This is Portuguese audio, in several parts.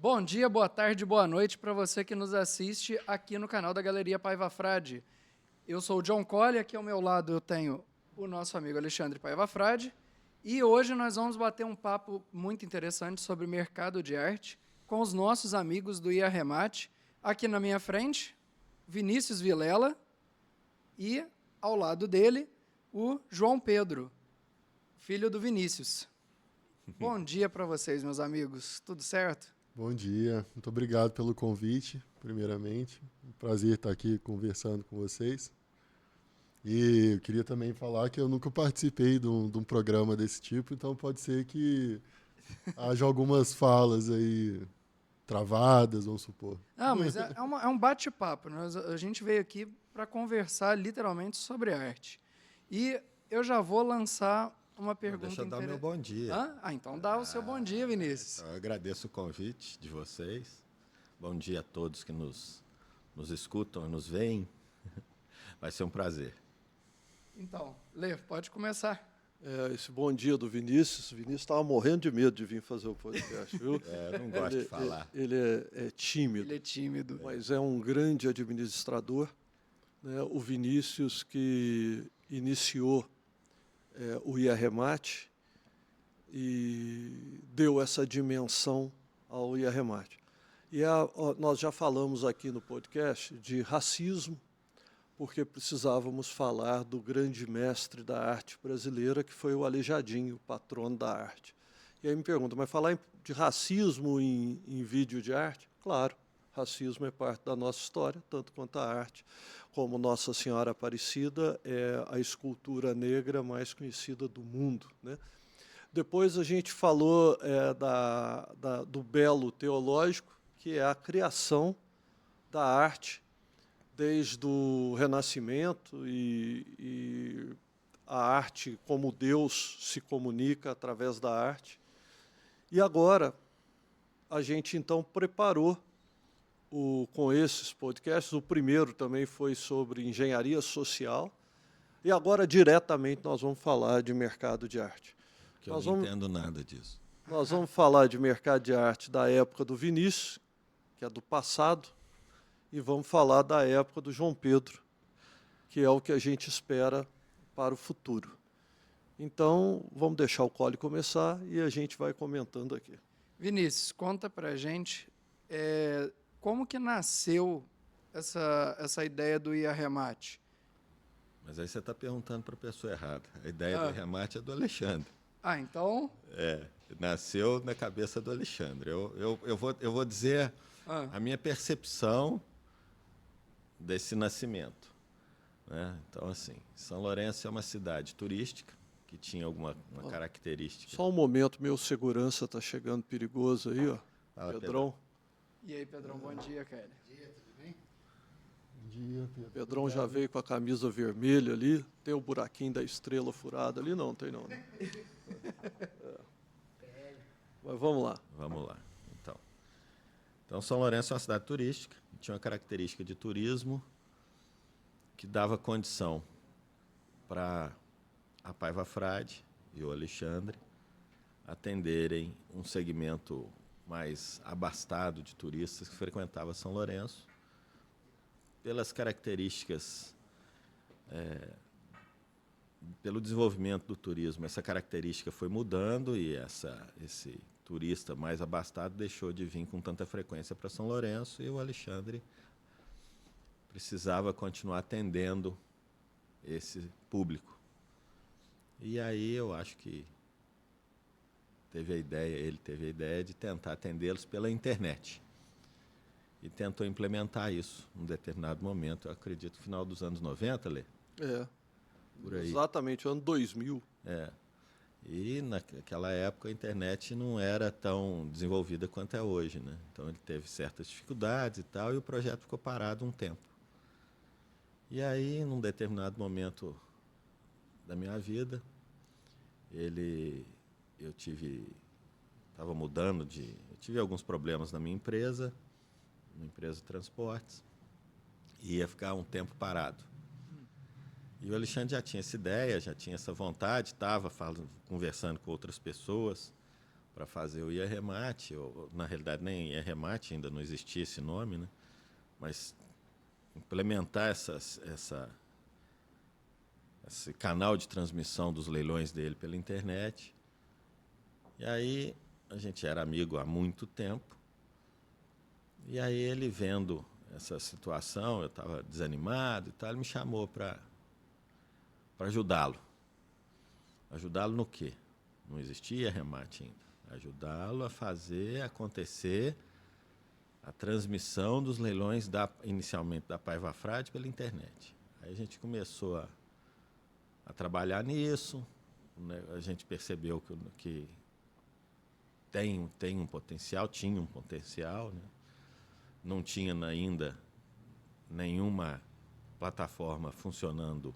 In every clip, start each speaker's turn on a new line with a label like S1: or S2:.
S1: Bom dia, boa tarde, boa noite para você que nos assiste aqui no canal da Galeria Paiva Frade. Eu sou o John Colli, aqui ao meu lado eu tenho o nosso amigo Alexandre Paiva Frade e hoje nós vamos bater um papo muito interessante sobre mercado de arte com os nossos amigos do IAREMAT. Aqui na minha frente, Vinícius Vilela e ao lado dele, o João Pedro, filho do Vinícius. Bom dia para vocês, meus amigos. Tudo certo?
S2: Bom dia, muito obrigado pelo convite, primeiramente. Um prazer estar aqui conversando com vocês. E eu queria também falar que eu nunca participei de um programa desse tipo, então pode ser que haja algumas falas aí travadas, vamos supor.
S1: Ah, mas é um bate-papo. A gente veio aqui para conversar literalmente sobre arte. E eu já vou lançar uma pergunta.
S3: Deixa eu dar meu bom dia.
S1: Então dá o seu bom dia, Vinícius.
S3: Então eu agradeço o convite de vocês. Bom dia a todos que nos escutam e nos veem. Vai ser um prazer.
S1: Então, Lê, pode começar.
S4: Esse bom dia do Vinícius. O Vinícius estava morrendo de medo de vir fazer o podcast, viu?
S3: Eu não gosto de falar.
S4: Ele é tímido.
S1: Ele é tímido.
S4: Mas é um grande administrador. Né? O Vinícius que iniciou o IAREMAT e deu essa dimensão ao IAREMAT. E nós já falamos aqui no podcast de racismo, porque precisávamos falar do grande mestre da arte brasileira, que foi o Aleijadinho, o patrono da arte. E aí me pergunta, mas falar de racismo em vídeo de arte? Claro, racismo é parte da nossa história, tanto quanto a arte. Como Nossa Senhora Aparecida é a escultura negra mais conhecida do mundo, né? Depois a gente falou do belo teológico, que é a criação da arte desde o Renascimento e a arte como Deus se comunica através da arte. E agora a gente então preparou com esses podcasts. O primeiro também foi sobre engenharia social e agora diretamente nós vamos falar de mercado de arte.
S3: Que eu não entendo nada disso.
S4: Nós vamos falar de mercado de arte da época do Vinícius, que é do passado, e vamos falar da época do João Pedro, que é o que a gente espera para o futuro. Então, vamos deixar o Colli começar e a gente vai comentando aqui.
S1: Vinícius, conta pra gente como que nasceu essa ideia do IAREMAT?
S3: Mas aí você está perguntando para a pessoa errada. A ideia do IAREMAT é do Alexandre.
S1: Então?
S3: Nasceu na cabeça do Alexandre. Eu vou dizer a minha percepção desse nascimento, né? Então, assim, São Lourenço é uma cidade turística que tinha uma característica.
S4: Só um momento, meu segurança está chegando perigoso aí, ó.
S3: Fala,
S4: Pedrão.
S1: E aí, Pedrão, bom dia, cara.
S2: Bom dia, tudo bem? Bom dia, Pedro.
S4: Pedrão já veio com a camisa vermelha ali. Tem o buraquinho da estrela furada ali? Não, tem não. Né? Mas vamos lá.
S3: Vamos lá, Então, São Lourenço é uma cidade turística, tinha uma característica de turismo que dava condição para a Paiva Frade e o Alexandre atenderem um segmento mais abastado de turistas que frequentava São Lourenço. Pelas características, pelo desenvolvimento do turismo, essa característica foi mudando e esse turista mais abastado deixou de vir com tanta frequência para São Lourenço e o Alexandre precisava continuar atendendo esse público. E aí eu acho que ele teve a ideia de tentar atendê-los pela internet. E tentou implementar isso num determinado momento, eu acredito, no final dos anos 90, Lê? Por aí.
S4: Exatamente, ano 2000.
S3: E naquela época a internet não era tão desenvolvida quanto é hoje, né? Então ele teve certas dificuldades e tal, e o projeto ficou parado um tempo. E aí, num determinado momento da minha vida, eu tive alguns problemas na minha empresa de transportes, e ia ficar um tempo parado. E o Alexandre já tinha essa ideia, já tinha essa vontade, estava conversando com outras pessoas para fazer o IAREMAT, ou, na realidade nem IAREMAT, ainda não existia esse nome, né? Mas implementar esse canal de transmissão dos leilões dele pela internet. E aí a gente era amigo há muito tempo, e aí ele vendo essa situação, eu estava desanimado e tal, ele me chamou para ajudá-lo. Ajudá-lo no quê? Não existia remate ainda. Ajudá-lo a fazer acontecer a transmissão dos leilões inicialmente da Paiva Frade pela internet. Aí a gente começou a trabalhar nisso, né? A gente percebeu que tem um potencial, tinha um potencial, né? Não tinha ainda nenhuma plataforma funcionando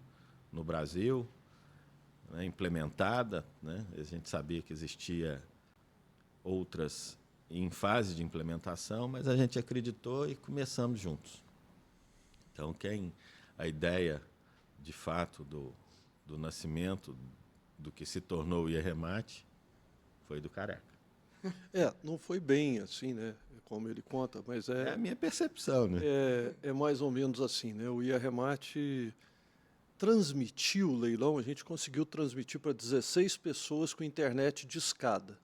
S3: no Brasil, né, implementada, né? A gente sabia que existia outras em fase de implementação, mas a gente acreditou e começamos juntos. Então, a ideia, de fato, do nascimento do que se tornou o IAREMAT foi do Careca.
S4: Não foi bem assim, né? Como ele conta, mas
S3: é a minha percepção, né?
S4: É mais ou menos assim, né? O IAREMAT transmitiu o leilão, a gente conseguiu transmitir para 16 pessoas com internet discada.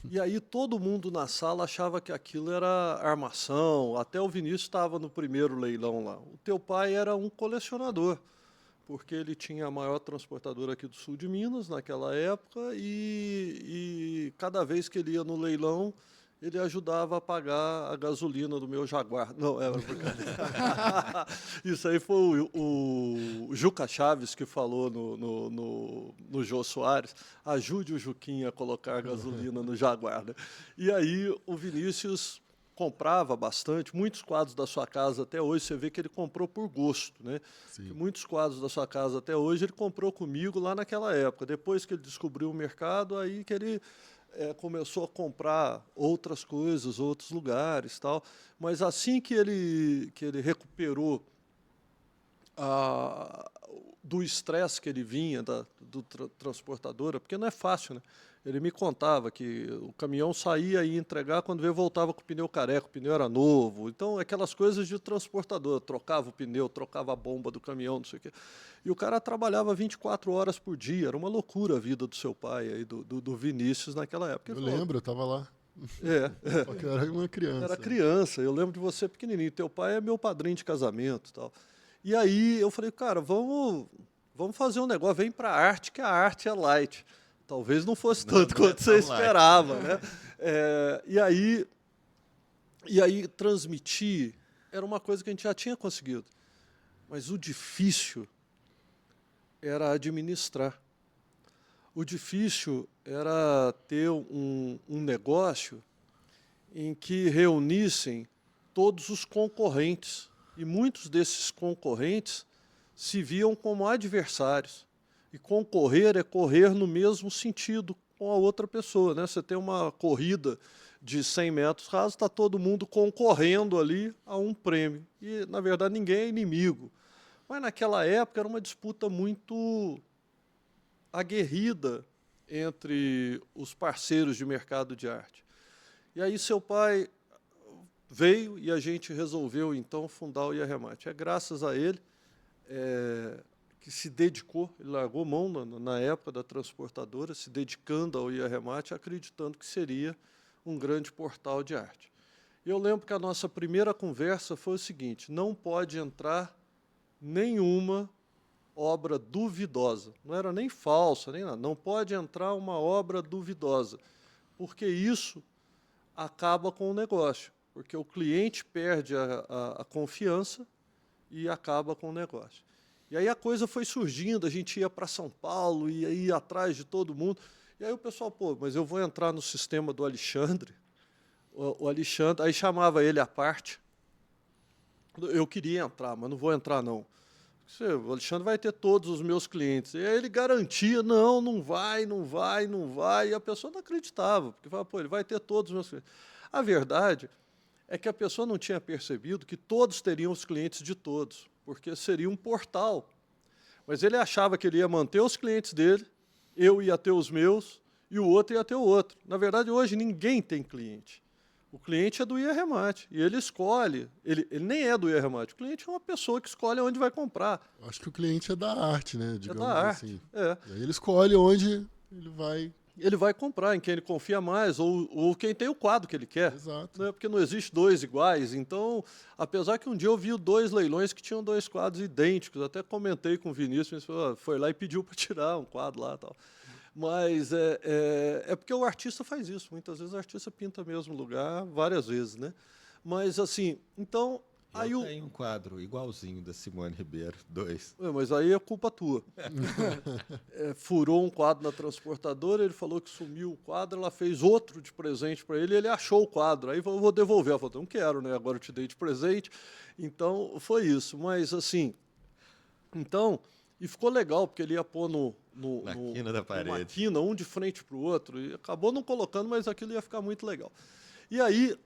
S4: E aí todo mundo na sala achava que aquilo era armação, até o Vinícius estava no primeiro leilão lá. O teu pai era um colecionador, porque ele tinha a maior transportadora aqui do sul de Minas naquela época, e cada vez que ele ia no leilão, ele ajudava a pagar a gasolina do meu Jaguar. Não, era brincadeira. Isso aí foi o Juca Chaves que falou no Jô Soares. Ajude o Juquinha a colocar gasolina no Jaguar. Né? E aí o Vinícius comprava bastante. Muitos quadros da sua casa até hoje, você vê que ele comprou por gosto. Né? Muitos quadros da sua casa até hoje ele comprou comigo lá naquela época. Depois que ele descobriu o mercado, aí que ele começou a comprar outras coisas, outros lugares, tal. Mas assim que ele recuperou do estresse que ele vinha do transportadora, porque não é fácil, né? Ele me contava que o caminhão saía e ia entregar, quando veio voltava com o pneu careca, o pneu era novo. Então, aquelas coisas de transportador, trocava o pneu, trocava a bomba do caminhão, não sei o quê. E o cara trabalhava 24 horas por dia, era uma loucura a vida do seu pai, aí, do Vinícius naquela época.
S2: Eu lembro, eu estava lá. Porque eu era uma criança.
S4: Era criança, eu lembro de você pequenininho, teu pai é meu padrinho de casamento e tal. E aí eu falei, cara, vamos fazer um negócio, vem para a arte, que a arte é light. Talvez não fosse tanto quanto você esperava, né? E aí transmitir era uma coisa que a gente já tinha conseguido. Mas o difícil era administrar. O difícil era ter um negócio em que reunissem todos os concorrentes. E muitos desses concorrentes se viam como adversários. E concorrer é correr no mesmo sentido com a outra pessoa. Né? Você tem uma corrida de 100 metros rasos, está todo mundo concorrendo ali a um prêmio. E, na verdade, ninguém é inimigo. Mas, naquela época, era uma disputa muito aguerrida entre os parceiros de mercado de arte. E aí seu pai veio e a gente resolveu, então, fundar o IAREMAT. É graças a ele que se dedicou, ele largou mão na época da transportadora, se dedicando ao IAREMAT, acreditando que seria um grande portal de arte. E eu lembro que a nossa primeira conversa foi o seguinte: não pode entrar nenhuma obra duvidosa, não era nem falsa, nem nada, não pode entrar uma obra duvidosa, porque isso acaba com o negócio, porque o cliente perde a confiança e acaba com o negócio. E aí a coisa foi surgindo, a gente ia para São Paulo, ia atrás de todo mundo, e aí o pessoal, pô, mas eu vou entrar no sistema do Alexandre, o Alexandre, aí chamava ele à parte, eu queria entrar, mas não vou entrar não. O Alexandre vai ter todos os meus clientes. E aí ele garantia, não vai, e a pessoa não acreditava, porque falava, pô, ele vai ter todos os meus clientes. A verdade é que a pessoa não tinha percebido que todos teriam os clientes de todos, porque seria um portal. Mas ele achava que ele ia manter os clientes dele, eu ia ter os meus, e o outro ia ter o outro. Na verdade, hoje ninguém tem cliente. O cliente é do IA Remate, e ele escolhe, ele nem é do IA Remate, o cliente é uma pessoa que escolhe onde vai comprar.
S2: Acho que o cliente é da arte, né? Digamos
S4: da arte,
S2: assim.
S4: é.
S2: E aí ele escolhe onde ele vai.
S4: Ele vai comprar em quem ele confia mais, ou quem tem o quadro que ele quer.
S2: Exato.
S4: Né? Porque não existe dois iguais. Então, apesar que um dia eu vi 2 leilões que tinham 2 quadros idênticos, até comentei com o Vinícius, foi lá e pediu para tirar um quadro lá e tal. Mas é porque o artista faz isso. Muitas vezes o artista pinta o mesmo lugar, várias vezes, né? Mas, assim, então... Aí
S3: eu tenho um quadro igualzinho da Simone Ribeiro, 2.
S4: Mas aí é culpa tua. Furou um quadro na transportadora, ele falou que sumiu o quadro, ela fez outro de presente para ele, e ele achou o quadro. Aí eu vou devolver. Ela falou, não quero, né? Agora eu te dei de presente. Então, foi isso. Mas, assim... Então... E ficou legal, porque ele ia pôr
S3: na quina da parede.
S4: Numa quina, um de frente para o outro. E acabou não colocando, mas aquilo ia ficar muito legal. E aí...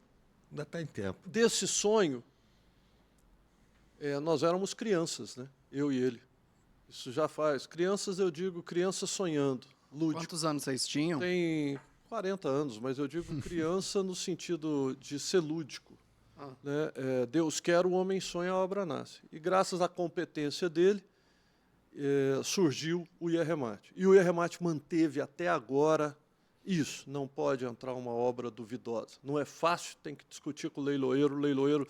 S3: Ainda está em tempo.
S4: Desse sonho... nós éramos crianças, né? Eu e ele. Isso já faz. Crianças, eu digo, crianças sonhando, lúdico.
S1: Quantos anos vocês tinham?
S4: Tem 40 anos, mas eu digo criança no sentido de ser lúdico. Né? Deus quer, o homem sonha, a obra nasce. E graças à competência dele, surgiu o IA Remate. E o IA Remate manteve até agora isso. Não pode entrar uma obra duvidosa. Não é fácil, tem que discutir com o leiloeiro. O leiloeiro...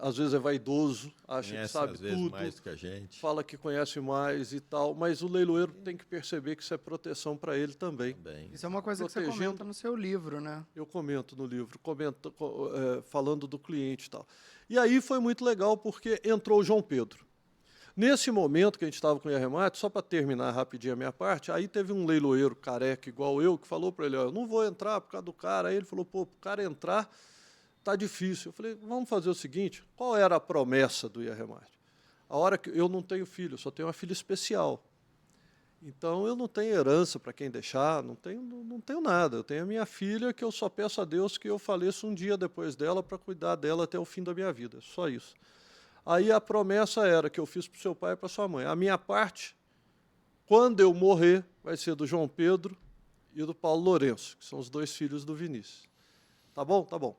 S4: às vezes é vaidoso, acha que sabe
S3: às vezes
S4: tudo,
S3: mais que a gente.
S4: fala que conhece mais e tal, mas o leiloeiro tem que perceber que isso é proteção para ele também.
S1: Isso é uma coisa que você comenta no seu livro, né?
S4: Eu comento no livro, falando do cliente e tal. E aí foi muito legal porque entrou o João Pedro. Nesse momento que a gente estava com o IA Remate, só para terminar rapidinho a minha parte, aí teve um leiloeiro careca igual eu que falou para ele, eu não vou entrar por causa do cara. Aí ele falou, para o cara entrar... Está difícil. Eu falei, vamos fazer o seguinte, qual era a promessa do IA Remate? A hora que eu não tenho filho, eu só tenho uma filha especial. Então, eu não tenho herança para quem deixar, não tenho nada. Eu tenho a minha filha que eu só peço a Deus que eu faleça um dia depois dela para cuidar dela até o fim da minha vida. Só isso. Aí a promessa era que eu fiz para o seu pai e para sua mãe. A minha parte, quando eu morrer, vai ser do João Pedro e do Paulo Lourenço, que são os 2 filhos do Vinícius. Tá bom? Tá bom.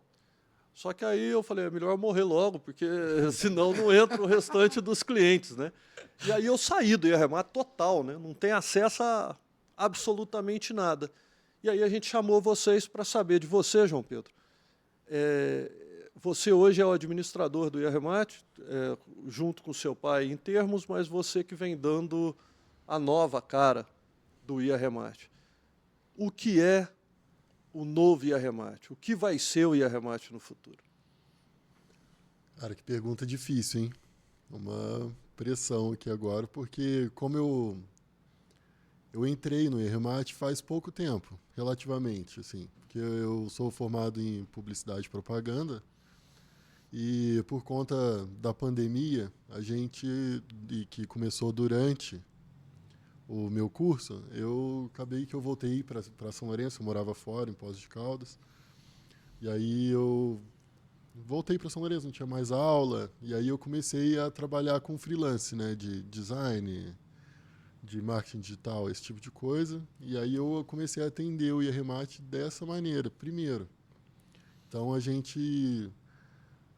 S4: Só que aí eu falei, é melhor morrer logo, porque senão não entra o restante dos clientes, né? E aí eu saí do IA Remate total, né? Não tem acesso a absolutamente nada. E aí a gente chamou vocês para saber de você, João Pedro. Você hoje é o administrador do IA Remate, junto com seu pai em termos, mas você que vem dando a nova cara do IA Remate. O que é o novo IA Remate? O que vai ser o IA Remate no futuro?
S2: Cara, que pergunta difícil, hein? Uma pressão aqui agora, porque como eu entrei no IA Remate faz pouco tempo, relativamente, assim, porque eu sou formado em publicidade e propaganda e por conta da pandemia, a gente, que começou durante o meu curso, eu voltei para São Lourenço, eu morava fora, em Poços de Caldas, e aí eu voltei para São Lourenço, não tinha mais aula, e aí eu comecei a trabalhar com freelance, né, de design, de marketing digital, esse tipo de coisa, e aí eu comecei a atender o IA Remate dessa maneira, primeiro. Então a gente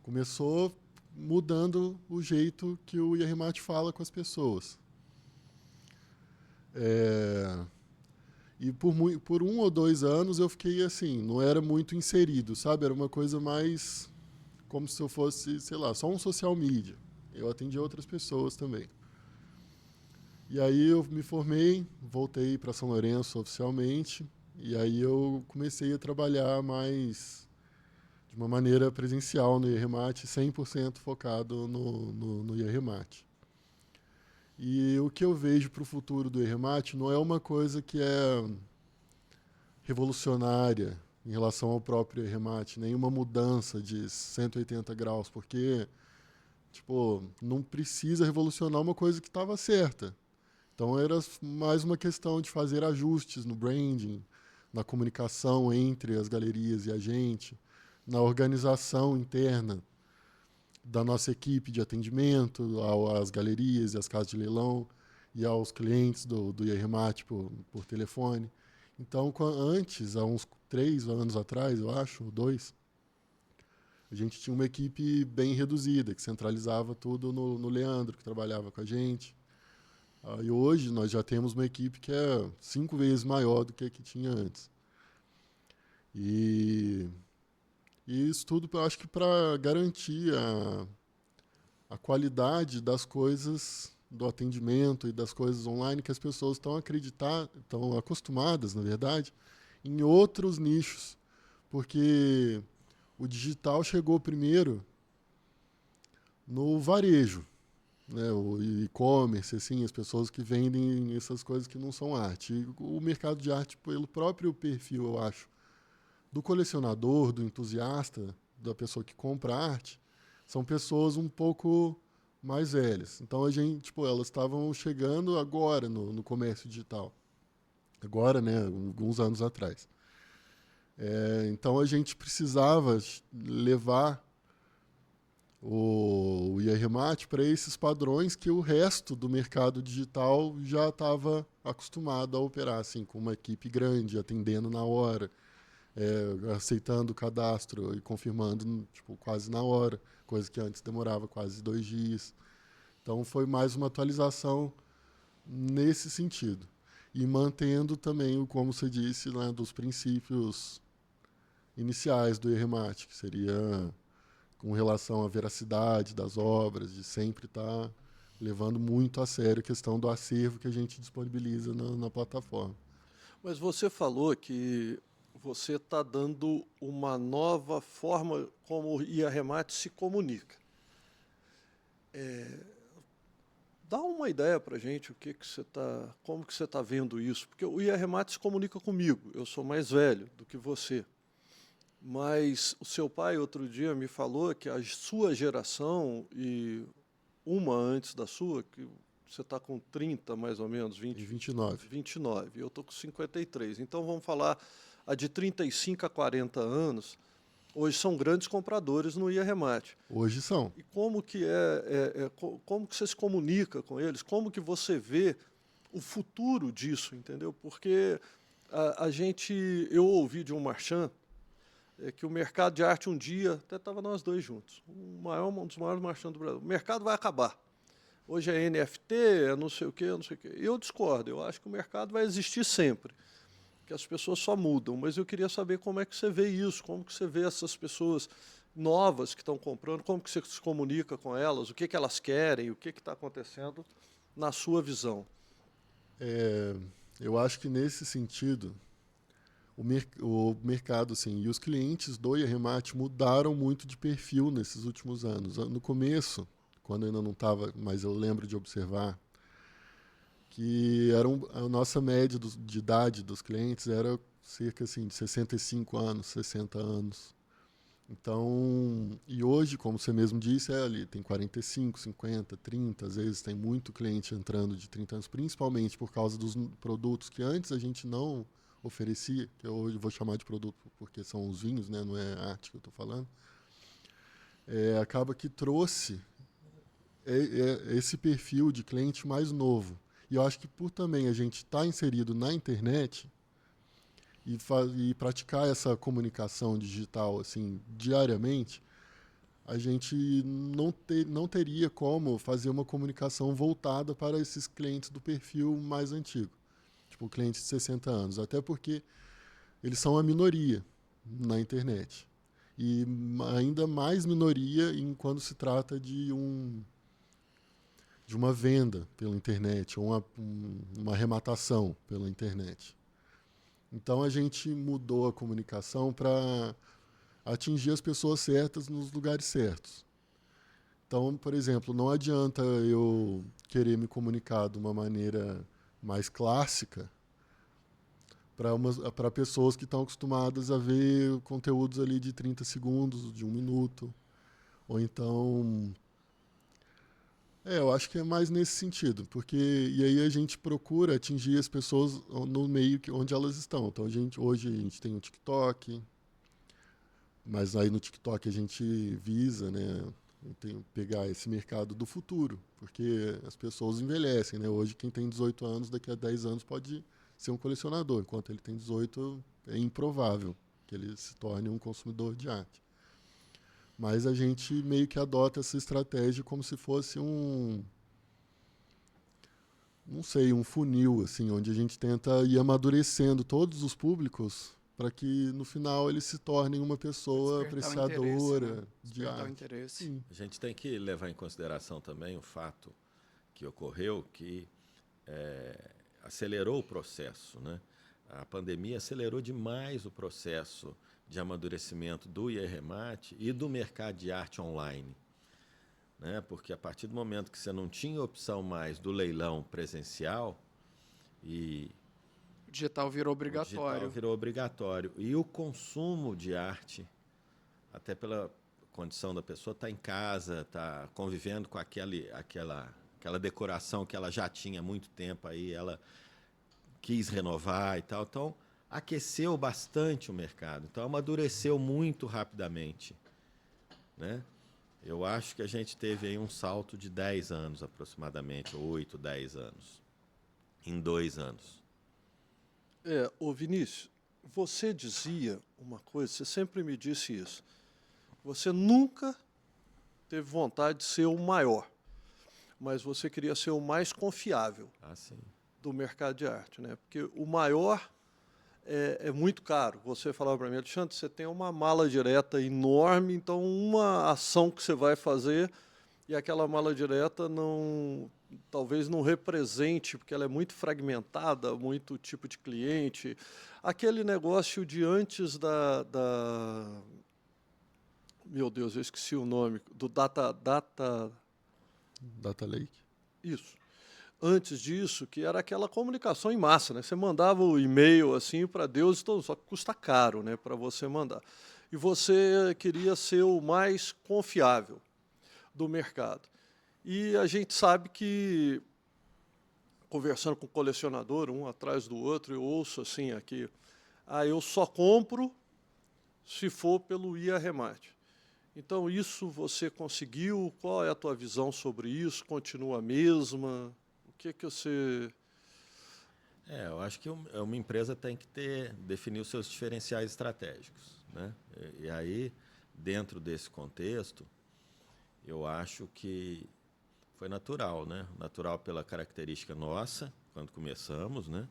S2: começou mudando o jeito que o IA Remate fala com as pessoas. E por 1 ou 2 anos eu fiquei assim, não era muito inserido, sabe? Era uma coisa mais como se eu fosse, sei lá, só um social media. Eu atendia outras pessoas também. E aí eu me formei, voltei para São Lourenço oficialmente, e aí eu comecei a trabalhar mais de uma maneira presencial no IA Remate, 100% focado no IA Remate. E o que eu vejo para o futuro do IA Remate não é uma coisa que é revolucionária em relação ao próprio IA Remate, nenhuma mudança de 180 graus, porque não precisa revolucionar uma coisa que estava certa. Então era mais uma questão de fazer ajustes no branding, na comunicação entre as galerias e a gente, na organização interna da nossa equipe de atendimento às galerias e às casas de leilão e aos clientes do IA Remate por telefone. Então, antes, há uns 3 anos atrás, eu acho, 2, a gente tinha uma equipe bem reduzida, que centralizava tudo no Leandro, que trabalhava com a gente. E hoje nós já temos uma equipe que é 5 vezes maior do que a que tinha antes. E isso tudo, eu acho que para garantir a qualidade das coisas, do atendimento e das coisas online, que as pessoas estão acostumadas, na verdade, em outros nichos. Porque o digital chegou primeiro no varejo, né, o e-commerce, assim, as pessoas que vendem essas coisas que não são arte. E o mercado de arte, pelo próprio perfil, eu acho, do colecionador, do entusiasta, da pessoa que compra arte, são pessoas um pouco mais velhas. Então, elas estavam chegando agora no comércio digital. Agora, né, alguns anos atrás. Então, a gente precisava levar o IRMAT para esses padrões que o resto do mercado digital já estava acostumado a operar, assim, com uma equipe grande, atendendo na hora, aceitando o cadastro e confirmando quase na hora, coisa que antes demorava quase 2 dias. Então, foi mais uma atualização nesse sentido. E mantendo também, como você disse, né, dos princípios iniciais do IRMAT, que seria com relação à veracidade das obras, de sempre estar levando muito a sério a questão do acervo que a gente disponibiliza na plataforma.
S4: Mas você falou que você está dando uma nova forma como o IAREMAT se comunica. Dá uma ideia para a gente como que você está vendo isso, porque o IAREMAT se comunica comigo, eu sou mais velho do que você. Mas o seu pai, outro dia, me falou que a sua geração, e uma antes da sua, que você está com 30, mais ou menos,
S2: 29.
S4: 29, eu estou com 53. Então, vamos falar, a de 35 a 40 anos, hoje são grandes compradores no IAREMAT.
S2: Hoje são.
S4: E como que como que você se comunica com eles? Como que você vê o futuro disso, entendeu? Porque eu ouvi de um marchand que o mercado de arte um dia, até estava nós dois juntos, um dos maiores marchands do Brasil, o mercado vai acabar. Hoje é NFT, é não sei o quê, não sei o quê. Eu discordo, eu acho que o mercado vai existir sempre, que as pessoas só mudam, mas eu queria saber como é que você vê isso, como que você vê essas pessoas novas que estão comprando, como que você se comunica com elas, o que elas querem, o que está acontecendo na sua visão.
S2: Eu acho que nesse sentido, o mercado, assim, e os clientes do IAREMAT mudaram muito de perfil nesses últimos anos. No começo, quando eu ainda não estava, mas eu lembro de observar, que a nossa média de idade dos clientes era cerca assim, de 65 anos, 60 anos. Então, e hoje, como você mesmo disse, ali tem 45, 50, 30, às vezes tem muito cliente entrando de 30 anos, principalmente por causa dos produtos que antes a gente não oferecia, que eu hoje vou chamar de produto porque são os vinhos, né, não é arte que eu estou falando, acaba que trouxe esse perfil de cliente mais novo. E eu acho que por também a gente estar inserido na internet e praticar essa comunicação digital assim diariamente, a gente não teria como fazer uma comunicação voltada para esses clientes do perfil mais antigo, tipo clientes de 60 anos, até porque eles são a minoria na internet. E ainda mais minoria quando se trata de uma venda pela internet, ou uma arrematação pela internet. Então, a gente mudou a comunicação para atingir as pessoas certas nos lugares certos. Então, por exemplo, não adianta eu querer me comunicar de uma maneira mais clássica para pessoas que estão acostumadas a ver conteúdos ali de 30 segundos, de 1 minuto. Ou então... eu acho que é mais nesse sentido, porque e aí a gente procura atingir as pessoas no meio onde elas estão. Então hoje a gente tem o TikTok, mas aí no TikTok a gente visa, né, pegar esse mercado do futuro, porque as pessoas envelhecem, né? Hoje quem tem 18 anos, daqui a 10 anos pode ser um colecionador. Enquanto ele tem 18, é improvável que ele se torne um consumidor de arte. Mas a gente meio que adota essa estratégia como se fosse não sei, um funil, assim, onde a gente tenta ir amadurecendo todos os públicos para que, no final, eles se tornem uma pessoa apreciadora de arte.
S1: Interesse.
S2: Sim.
S3: A gente tem que levar em consideração também o fato que ocorreu, que acelerou o processo, né? A pandemia acelerou demais o processo de amadurecimento do IEREMAT e do mercado de arte online, né? Porque a partir do momento que você não tinha opção mais do leilão presencial, e
S1: O digital virou obrigatório.
S3: E o consumo de arte, até pela condição da pessoa, está em casa, está convivendo com aquela decoração que ela já tinha há muito tempo, aí ela quis renovar e tal. Então, aqueceu bastante o mercado. Então, amadureceu muito rapidamente, né? Eu acho que a gente teve aí um salto de 10 anos, aproximadamente, 8, 10 anos, em 2 anos.
S4: Ô Vinícius, você dizia uma coisa, você sempre me disse isso. Você nunca teve vontade de ser o maior, mas você queria ser o mais confiável do mercado de arte, né? Porque o maior é muito caro. Você falava para mim, Alexandre, você tem uma mala direta enorme, então uma ação que você vai fazer e aquela mala direta talvez não represente, porque ela é muito fragmentada, muito tipo de cliente. Aquele negócio de antes meu Deus, eu esqueci o nome, do Data
S2: Lake.
S4: Isso. Antes disso, que era aquela comunicação em massa, né? Você mandava o e-mail assim para Deus, só que custa caro, né, para você mandar. E você queria ser o mais confiável do mercado. E a gente sabe que, conversando com o colecionador, um atrás do outro, eu ouço assim aqui, eu só compro se for pelo IEREMAT. Então, isso você conseguiu? Qual é a tua visão sobre isso? Continua a mesma? O que você...
S3: Eu acho que uma empresa tem que definir os seus diferenciais estratégicos, né? E aí, dentro desse contexto, eu acho que foi natural, né? Natural pela característica nossa, quando começamos, né?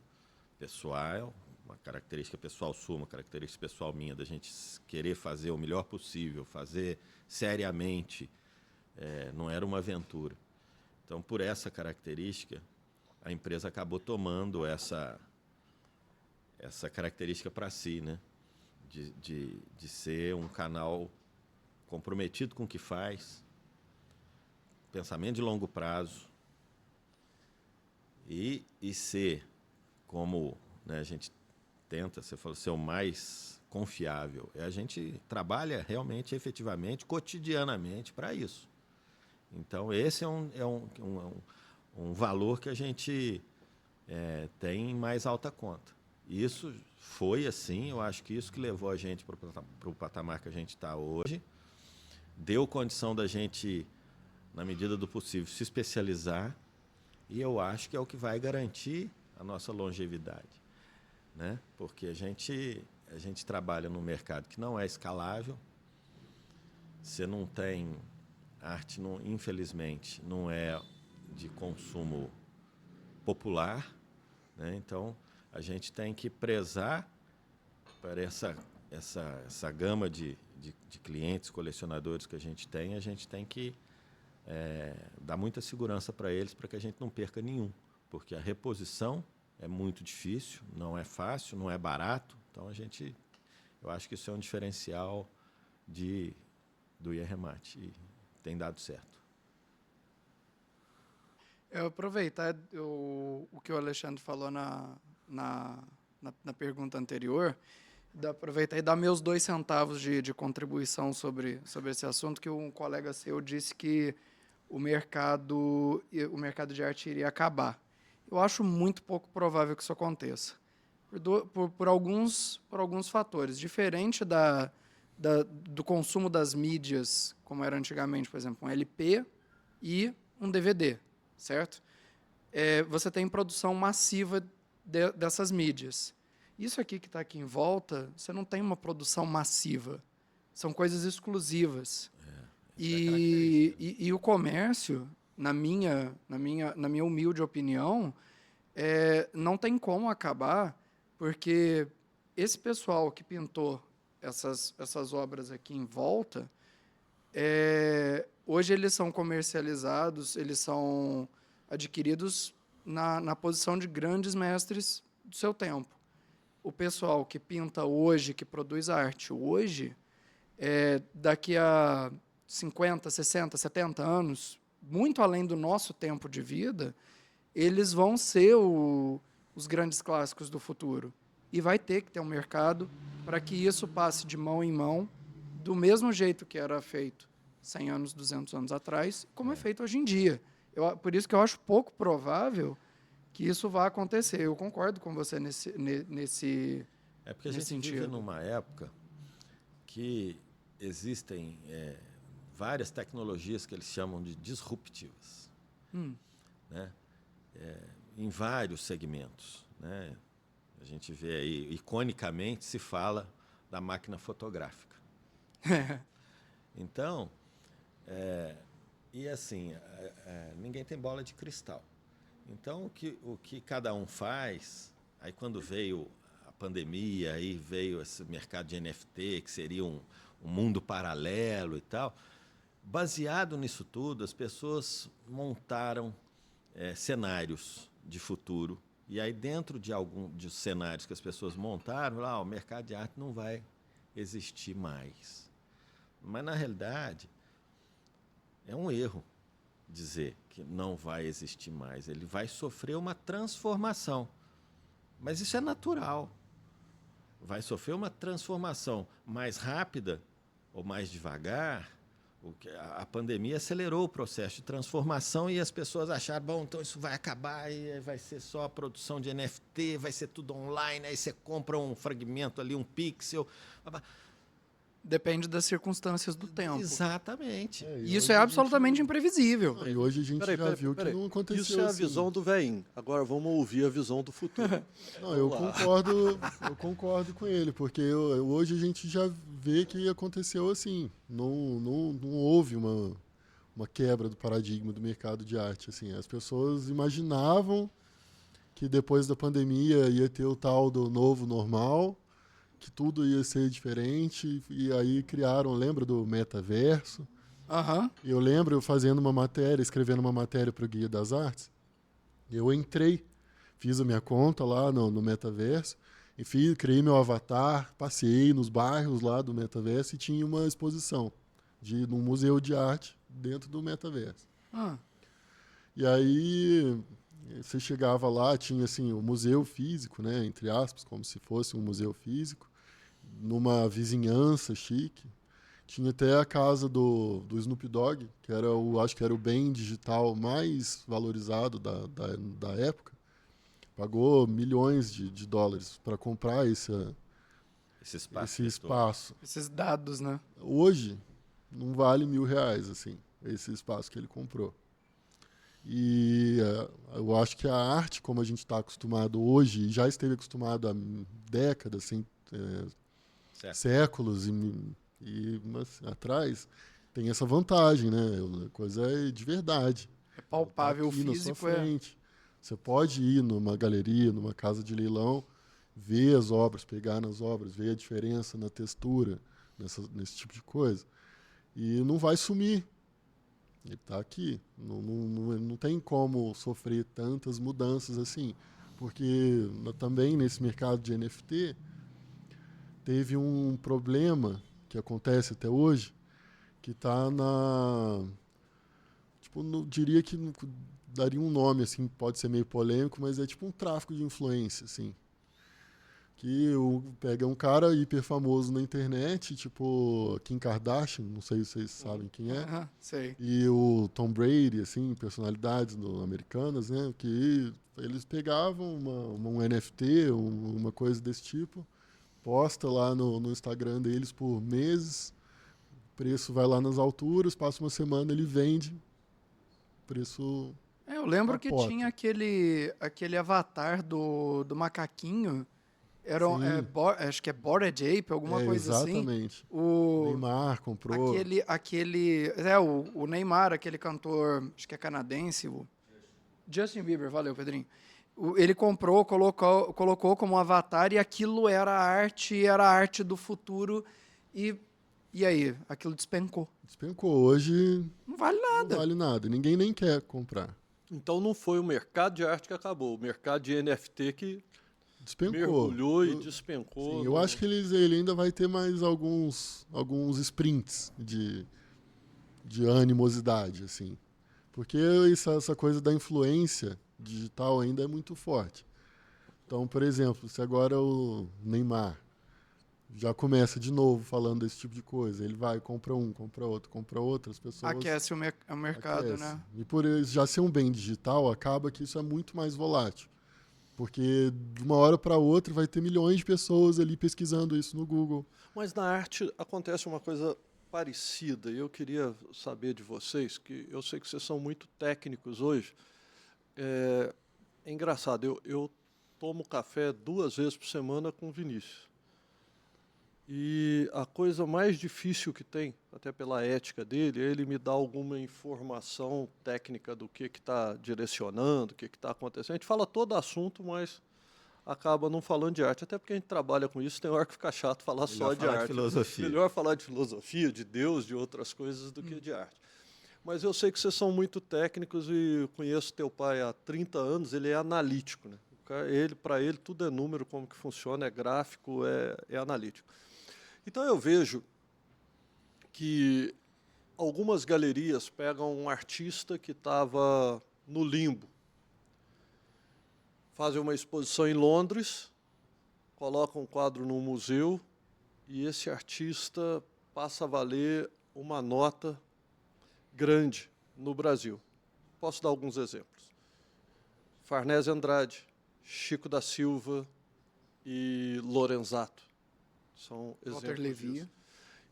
S3: Pessoal, uma característica pessoal sua, uma característica pessoal minha, da gente querer fazer o melhor possível, fazer seriamente, não era uma aventura. Então, por essa característica, a empresa acabou tomando essa característica para si, né? De ser um canal comprometido com o que faz, pensamento de longo prazo, e ser, como, né, a gente tenta, você falou, ser o mais confiável. A gente trabalha realmente, efetivamente, cotidianamente para isso. Então, esse é um valor que a gente tem em mais alta conta. Isso foi assim, eu acho que isso que levou a gente para o patamar que a gente está hoje, deu condição da gente, na medida do possível, se especializar, e eu acho que é o que vai garantir a nossa longevidade, né? Porque a gente trabalha num mercado que não é escalável, você não tem... A arte, infelizmente, não é de consumo popular, né? Então, a gente tem que prezar para essa gama de clientes, colecionadores que a gente tem que dar muita segurança para eles, para que a gente não perca nenhum, porque a reposição é muito difícil, não é fácil, não é barato. Então, eu acho que isso é um diferencial do IEREMAT. E tem dado certo.
S1: Eu aproveitar o que o Alexandre falou na pergunta anterior, aproveitar e dar meus 2 centavos de contribuição sobre esse assunto, que um colega seu disse que o mercado de arte iria acabar. Eu acho muito pouco provável que isso aconteça, por alguns fatores. Diferente do consumo das mídias, como era antigamente, por exemplo, um LP e um DVD, certo? Você tem produção massiva dessas mídias. Isso aqui que está aqui em volta, você não tem uma produção massiva. São coisas exclusivas. E o comércio, na minha humilde opinião, não tem como acabar, porque esse pessoal que pintou essas obras aqui em volta, hoje eles são comercializados, eles são adquiridos na posição de grandes mestres do seu tempo. O pessoal que pinta hoje, que produz arte hoje, daqui a 50, 60, 70 anos, muito além do nosso tempo de vida, eles vão ser os grandes clássicos do futuro. E vai ter que ter um mercado para que isso passe de mão em mão, do mesmo jeito que era feito 100 anos, 200 anos atrás, como é feito hoje em dia. Por isso que eu acho pouco provável que isso vá acontecer. Eu concordo com você nesse
S3: porque a gente
S1: sentido.
S3: vive numa época que existem várias tecnologias que eles chamam de disruptivas, né? Em vários segmentos, né? A gente vê aí, iconicamente, se fala da máquina fotográfica. Então, e assim, ninguém tem bola de cristal. Então, o que cada um faz, aí quando veio a pandemia, aí veio esse mercado de NFT, que seria um mundo paralelo e tal, baseado nisso tudo, as pessoas montaram cenários de futuro. E aí, dentro de alguns dos cenários que as pessoas montaram, o mercado de arte não vai existir mais. Mas, na realidade, é um erro dizer que não vai existir mais. Ele vai sofrer uma transformação. Mas isso é natural. Vai sofrer uma transformação mais rápida ou mais devagar. A pandemia acelerou o processo de transformação e as pessoas acharam, bom, então isso vai acabar e vai ser só a produção de NFT, vai ser tudo online, aí você compra um fragmento ali, um pixel.
S1: Depende das circunstâncias do tempo.
S3: Exatamente.
S1: E isso é absolutamente imprevisível.
S2: E hoje a gente já viu que não aconteceu
S4: isso é a
S2: assim.
S4: visão do velhinho. Agora vamos ouvir a visão do futuro.
S2: Não, eu concordo com ele, porque hoje a gente já vê que aconteceu assim. Não houve uma quebra do paradigma do mercado de arte. Assim. As pessoas imaginavam que depois da pandemia ia ter o tal do novo normal, que tudo ia ser diferente, e aí criaram, lembra do metaverso? Eu lembro eu escrevendo uma matéria para o Guia das Artes, eu entrei, fiz a minha conta lá no metaverso, e criei meu avatar, passei nos bairros lá do metaverso e tinha uma exposição num museu de arte dentro do metaverso. E aí você chegava lá, tinha assim, o museu físico, né, entre aspas, como se fosse um museu físico, numa vizinhança chique. Tinha até a casa do Snoop Dogg, que acho que era o bem digital mais valorizado da época. Pagou milhões de dólares para comprar esse espaço.
S1: Esses dados, né?
S2: Hoje, não vale R$1.000, assim, esse espaço que ele comprou. E eu acho que a arte, como a gente está acostumado hoje, e já esteve acostumado há décadas, assim, séculos mas, atrás, tem essa vantagem, né? A coisa é de verdade.
S1: É palpável, o físico
S2: na sua frente. Você pode ir numa galeria, numa casa de leilão, ver as obras, pegar nas obras, ver a diferença na textura, nesse tipo de coisa. E não vai sumir. Ele está aqui. Não tem como sofrer tantas mudanças assim. Porque também nesse mercado de NFT teve um problema que acontece até hoje, que está diria que daria um nome, assim, pode ser meio polêmico, mas é tipo um tráfico de influência, assim. Que pega um cara hiper famoso na internet, tipo Kim Kardashian, não sei se vocês sabem quem é.
S1: Sei.
S2: E o Tom Brady, assim, personalidades americanas, né? Que eles pegavam um NFT, uma coisa desse tipo, posta lá no Instagram deles por meses, o preço vai lá nas alturas, passa uma semana, ele vende, preço
S1: Eu lembro que
S2: capota.
S1: tinha aquele avatar do macaquinho. Era,
S2: Sim.
S1: acho que é Bored Ape, alguma coisa assim.
S2: Exatamente.
S1: O
S2: Neymar comprou.
S1: o Neymar, aquele cantor, acho que é canadense, o Justin Bieber, valeu, Pedrinho. Ele comprou, colocou como avatar e aquilo era a arte do futuro. E aí, aquilo despencou.
S2: Despencou. Hoje
S1: Não vale nada.
S2: não vale nada. Ninguém nem quer comprar.
S4: Então não foi o mercado de arte que acabou, o mercado de NFT que
S2: Despencou.
S4: mergulhou e despencou.
S2: Sim, eu acho que ele ainda vai ter mais alguns sprints de animosidade, assim. Porque essa coisa da influência digital ainda é muito forte. Então, por exemplo, se agora o Neymar já começa de novo falando desse tipo de coisa, ele vai, compra outro, as pessoas...
S1: Aquece o mercado,
S2: aquece.
S1: né?
S2: E por já ser um bem digital, acaba que isso é muito mais volátil. Porque de uma hora para outra vai ter milhões de pessoas ali pesquisando isso no Google.
S4: Mas na arte acontece uma coisa parecida. E eu queria saber de vocês, que eu sei que vocês são muito técnicos hoje. É engraçado, eu tomo café 2 vezes por semana com o Vinícius. E a coisa mais difícil que tem, até pela ética dele, é ele me dar alguma informação técnica do que está direcionando, o que está acontecendo. A gente fala todo assunto, mas acaba não falando de arte. Até porque a gente trabalha com isso, tem hora que fica chato falar só de arte.
S3: Filosofia.
S4: Melhor falar de filosofia, de Deus, de outras coisas do que de arte. Mas eu sei que vocês são muito técnicos e conheço teu pai há 30 anos, ele é analítico, né? Para ele, tudo é número, como que funciona, é gráfico, é analítico. Então eu vejo que algumas galerias pegam um artista que estava no limbo, fazem uma exposição em Londres, colocam um quadro num museu e esse artista passa a valer uma nota grande no Brasil. Posso dar alguns exemplos. Farnese Andrade, Chico da Silva e Lorenzato. São
S1: Walter
S4: exemplos
S1: Levi.
S4: disso.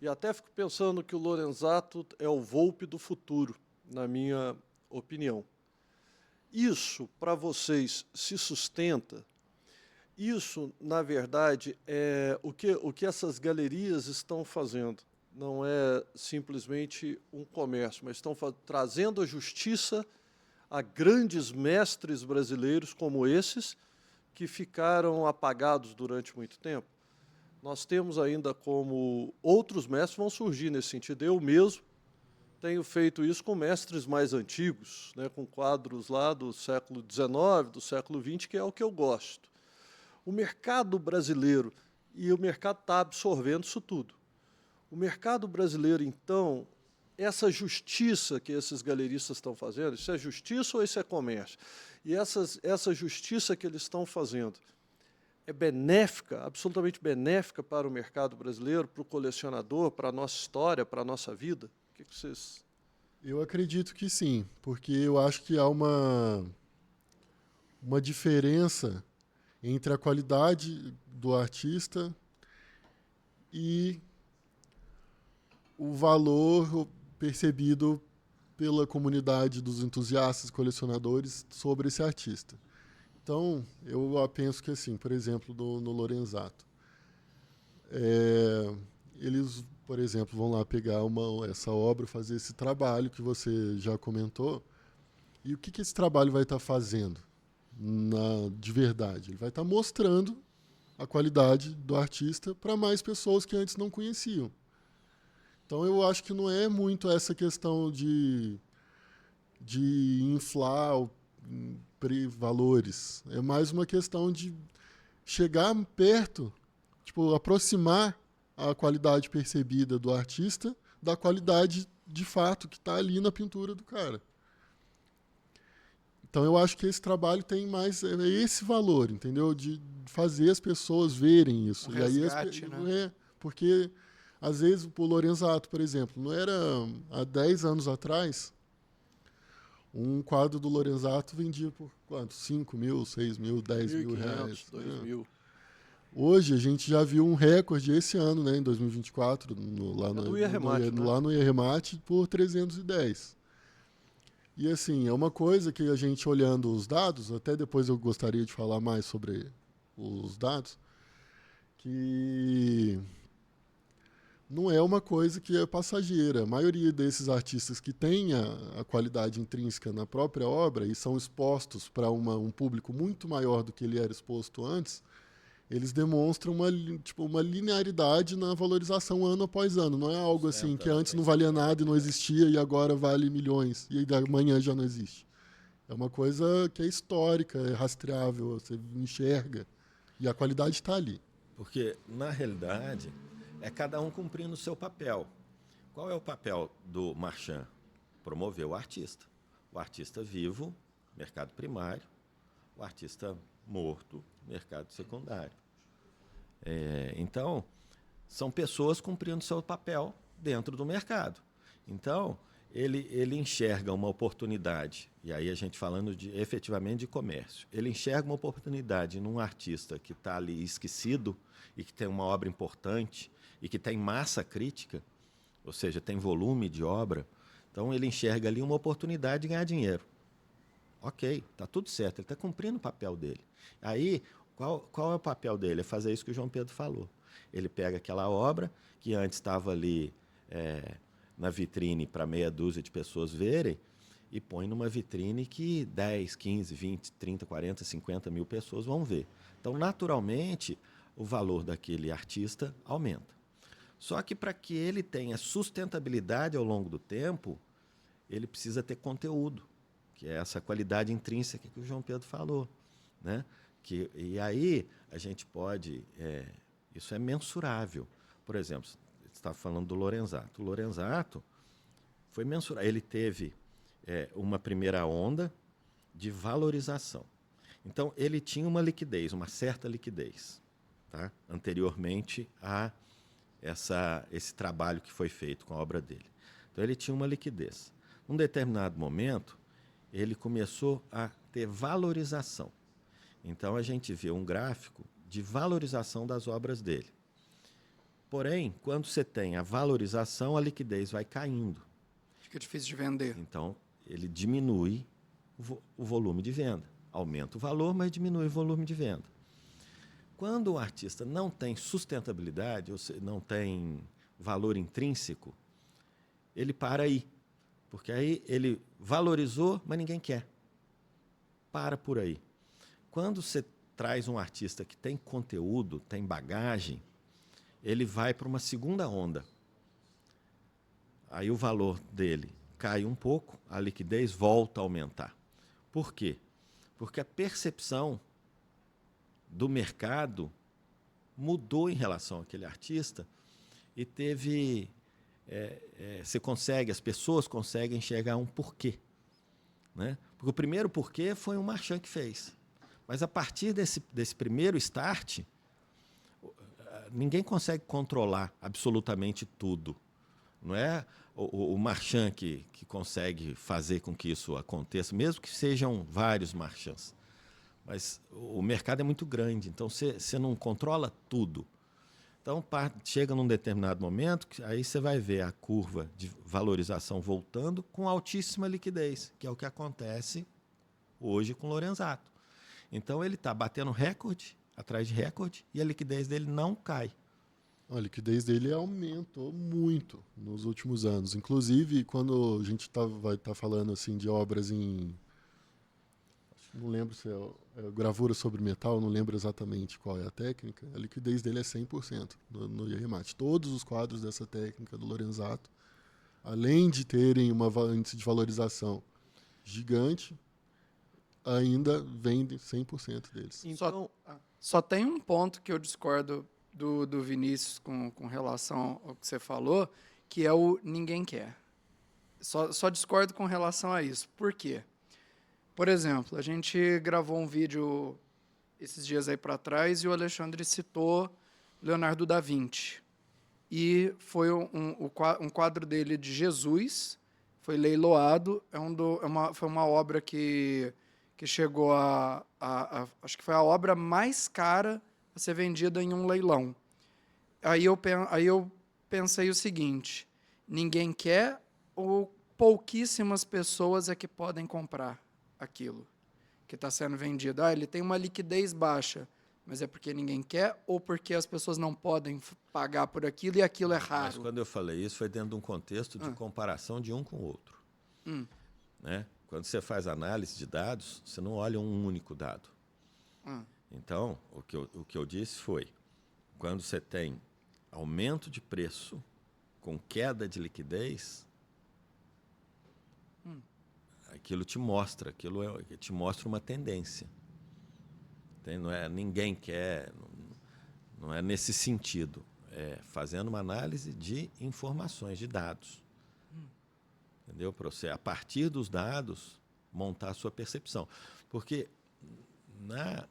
S4: E até fico pensando que o Lorenzato é o Volpe do futuro, na minha opinião. Isso, para vocês, se sustenta? Isso, na verdade, é o que essas galerias estão fazendo. Não é simplesmente um comércio, mas estão trazendo a justiça a grandes mestres brasileiros como esses, que ficaram apagados durante muito tempo. Nós temos ainda como outros mestres vão surgir nesse sentido. Eu mesmo tenho feito isso com mestres mais antigos, né, com quadros lá do século XIX, do século XX, que é o que eu gosto. O mercado brasileiro, e o mercado está absorvendo isso tudo. O mercado brasileiro, então, essa justiça que esses galeristas estão fazendo, isso é justiça ou isso é comércio? E essa justiça que eles estão fazendo é benéfica, absolutamente benéfica para o mercado brasileiro, para o colecionador, para a nossa história, para a nossa vida? O que vocês...
S2: Eu acredito que sim, porque eu acho que há uma diferença entre a qualidade do artista e o valor percebido pela comunidade dos entusiastas, colecionadores sobre esse artista. Então, eu penso que, assim, por exemplo, no Lorenzato, eles, por exemplo, vão lá pegar essa obra, fazer esse trabalho que você já comentou, e o que esse trabalho vai estar fazendo de verdade? Ele vai estar mostrando a qualidade do artista para mais pessoas que antes não conheciam. Então, eu acho que não é muito essa questão de inflar valores. É mais uma questão de chegar perto, tipo, aproximar a qualidade percebida do artista da qualidade de fato que está ali na pintura do cara. Então eu acho que esse trabalho tem mais esse valor, entendeu? De fazer as pessoas verem isso.
S1: Resgate, né?
S2: Porque às vezes o Lorenzato, por exemplo, não era há 10 anos atrás. Um quadro do Lorenzato vendia por quanto? 5 mil, 6 mil, 10 mil reais.
S4: 2 mil.
S2: Hoje a gente já viu um recorde esse ano, né, em 2024, lá no Iarremate, por 310. E assim, é uma coisa que a gente olhando os dados, até depois eu gostaria de falar mais sobre os dados, que não é uma coisa que é passageira. A maioria desses artistas que têm a qualidade intrínseca na própria obra e são expostos para um público muito maior do que ele era exposto antes, eles demonstram uma linearidade na valorização ano após ano. Não é algo assim que antes não valia nada e não existia e agora vale milhões e amanhã já não existe. É uma coisa que é histórica, é rastreável, você enxerga e a qualidade está ali.
S3: Porque, na realidade, é cada um cumprindo o seu papel. Qual é o papel do marchand? Promover o artista. O artista vivo, mercado primário. O artista morto, mercado secundário. Então, são pessoas cumprindo seu papel dentro do mercado. Então, ele enxerga uma oportunidade, e aí a gente falando efetivamente de comércio, ele enxerga uma oportunidade num artista que está ali esquecido e que tem uma obra importante e que tem massa crítica, ou seja, tem volume de obra, então ele enxerga ali uma oportunidade de ganhar dinheiro. Ok, está tudo certo, ele está cumprindo o papel dele. Aí, qual é o papel dele? É fazer isso que o João Pedro falou. Ele pega aquela obra que antes estava ali na vitrine para meia dúzia de pessoas verem e põe numa vitrine que 10, 15, 20, 30, 40, 50 mil pessoas vão ver. Então, naturalmente, o valor daquele artista aumenta. Só que para que ele tenha sustentabilidade ao longo do tempo, ele precisa ter conteúdo, que é essa qualidade intrínseca que o João Pedro falou, né? E aí a gente pode... isso é mensurável. Por exemplo, você está falando do Lorenzato. O Lorenzato foi mensurável. Ele teve uma primeira onda de valorização. Então, ele tinha uma liquidez, uma certa liquidez, tá? Anteriormente a esse trabalho que foi feito com a obra dele. Então, ele tinha uma liquidez. Num determinado momento, ele começou a ter valorização. Então, a gente vê um gráfico de valorização das obras dele. Porém, quando você tem a valorização, a liquidez vai caindo.
S1: Fica difícil de vender.
S3: Então, ele diminui o volume de venda. Aumenta o valor, mas diminui o volume de venda. Quando o artista não tem sustentabilidade, ou seja, não tem valor intrínseco, ele para aí. Porque aí ele valorizou, mas ninguém quer. Para por aí. Quando você traz um artista que tem conteúdo, tem bagagem, ele vai para uma segunda onda. Aí o valor dele cai um pouco, a liquidez volta a aumentar. Por quê? Porque a percepção do mercado mudou em relação àquele artista e teve... as pessoas conseguem enxergar um porquê, né? Porque o primeiro porquê foi um marchand que fez. Mas a partir desse primeiro start, ninguém consegue controlar absolutamente tudo. Não é o marchand que consegue fazer com que isso aconteça, mesmo que sejam vários marchands. Mas o mercado é muito grande, então você não controla tudo. Então, chega num determinado momento, aí você vai ver a curva de valorização voltando com altíssima liquidez, que é o que acontece hoje com o Lorenzato. Então, ele está batendo recorde atrás de recorde e a liquidez dele não cai.
S2: A liquidez dele aumentou muito nos últimos anos. Inclusive, quando a gente vai estar falando assim, de obras em... Não lembro se é gravura sobre metal, não lembro exatamente qual é a técnica. A liquidez dele é 100% no IRMAT. Todos os quadros dessa técnica do Lorenzato, além de terem uma índice de valorização gigante, ainda vendem 100% deles.
S4: Então,
S1: Só tem um ponto que eu discordo do Vinícius com relação ao que você falou, que é o ninguém quer. Só discordo com relação a isso. Por quê? Por exemplo, a gente gravou um vídeo esses dias aí para trás e o Alexandre citou Leonardo da Vinci. E foi um quadro dele de Jesus, foi leiloado, foi uma obra que chegou acho que foi a obra mais cara a ser vendida em um leilão. Aí eu pensei o seguinte, ninguém quer ou pouquíssimas pessoas é que podem comprar aquilo que está sendo vendido. Ele tem uma liquidez baixa, mas é porque ninguém quer ou porque as pessoas não podem pagar por aquilo e aquilo é
S3: Mas
S1: raro?
S3: quando eu falei isso, foi dentro de um contexto de comparação de um com o outro. Né? Quando você faz análise de dados, você não olha um único dado. Então, o que eu disse foi, quando você tem aumento de preço com queda de liquidez, aquilo te mostra uma tendência. Não é ninguém quer, não é nesse sentido. É fazendo uma análise de informações, de dados. Entendeu? Para você, a partir dos dados, montar a sua percepção. Porque no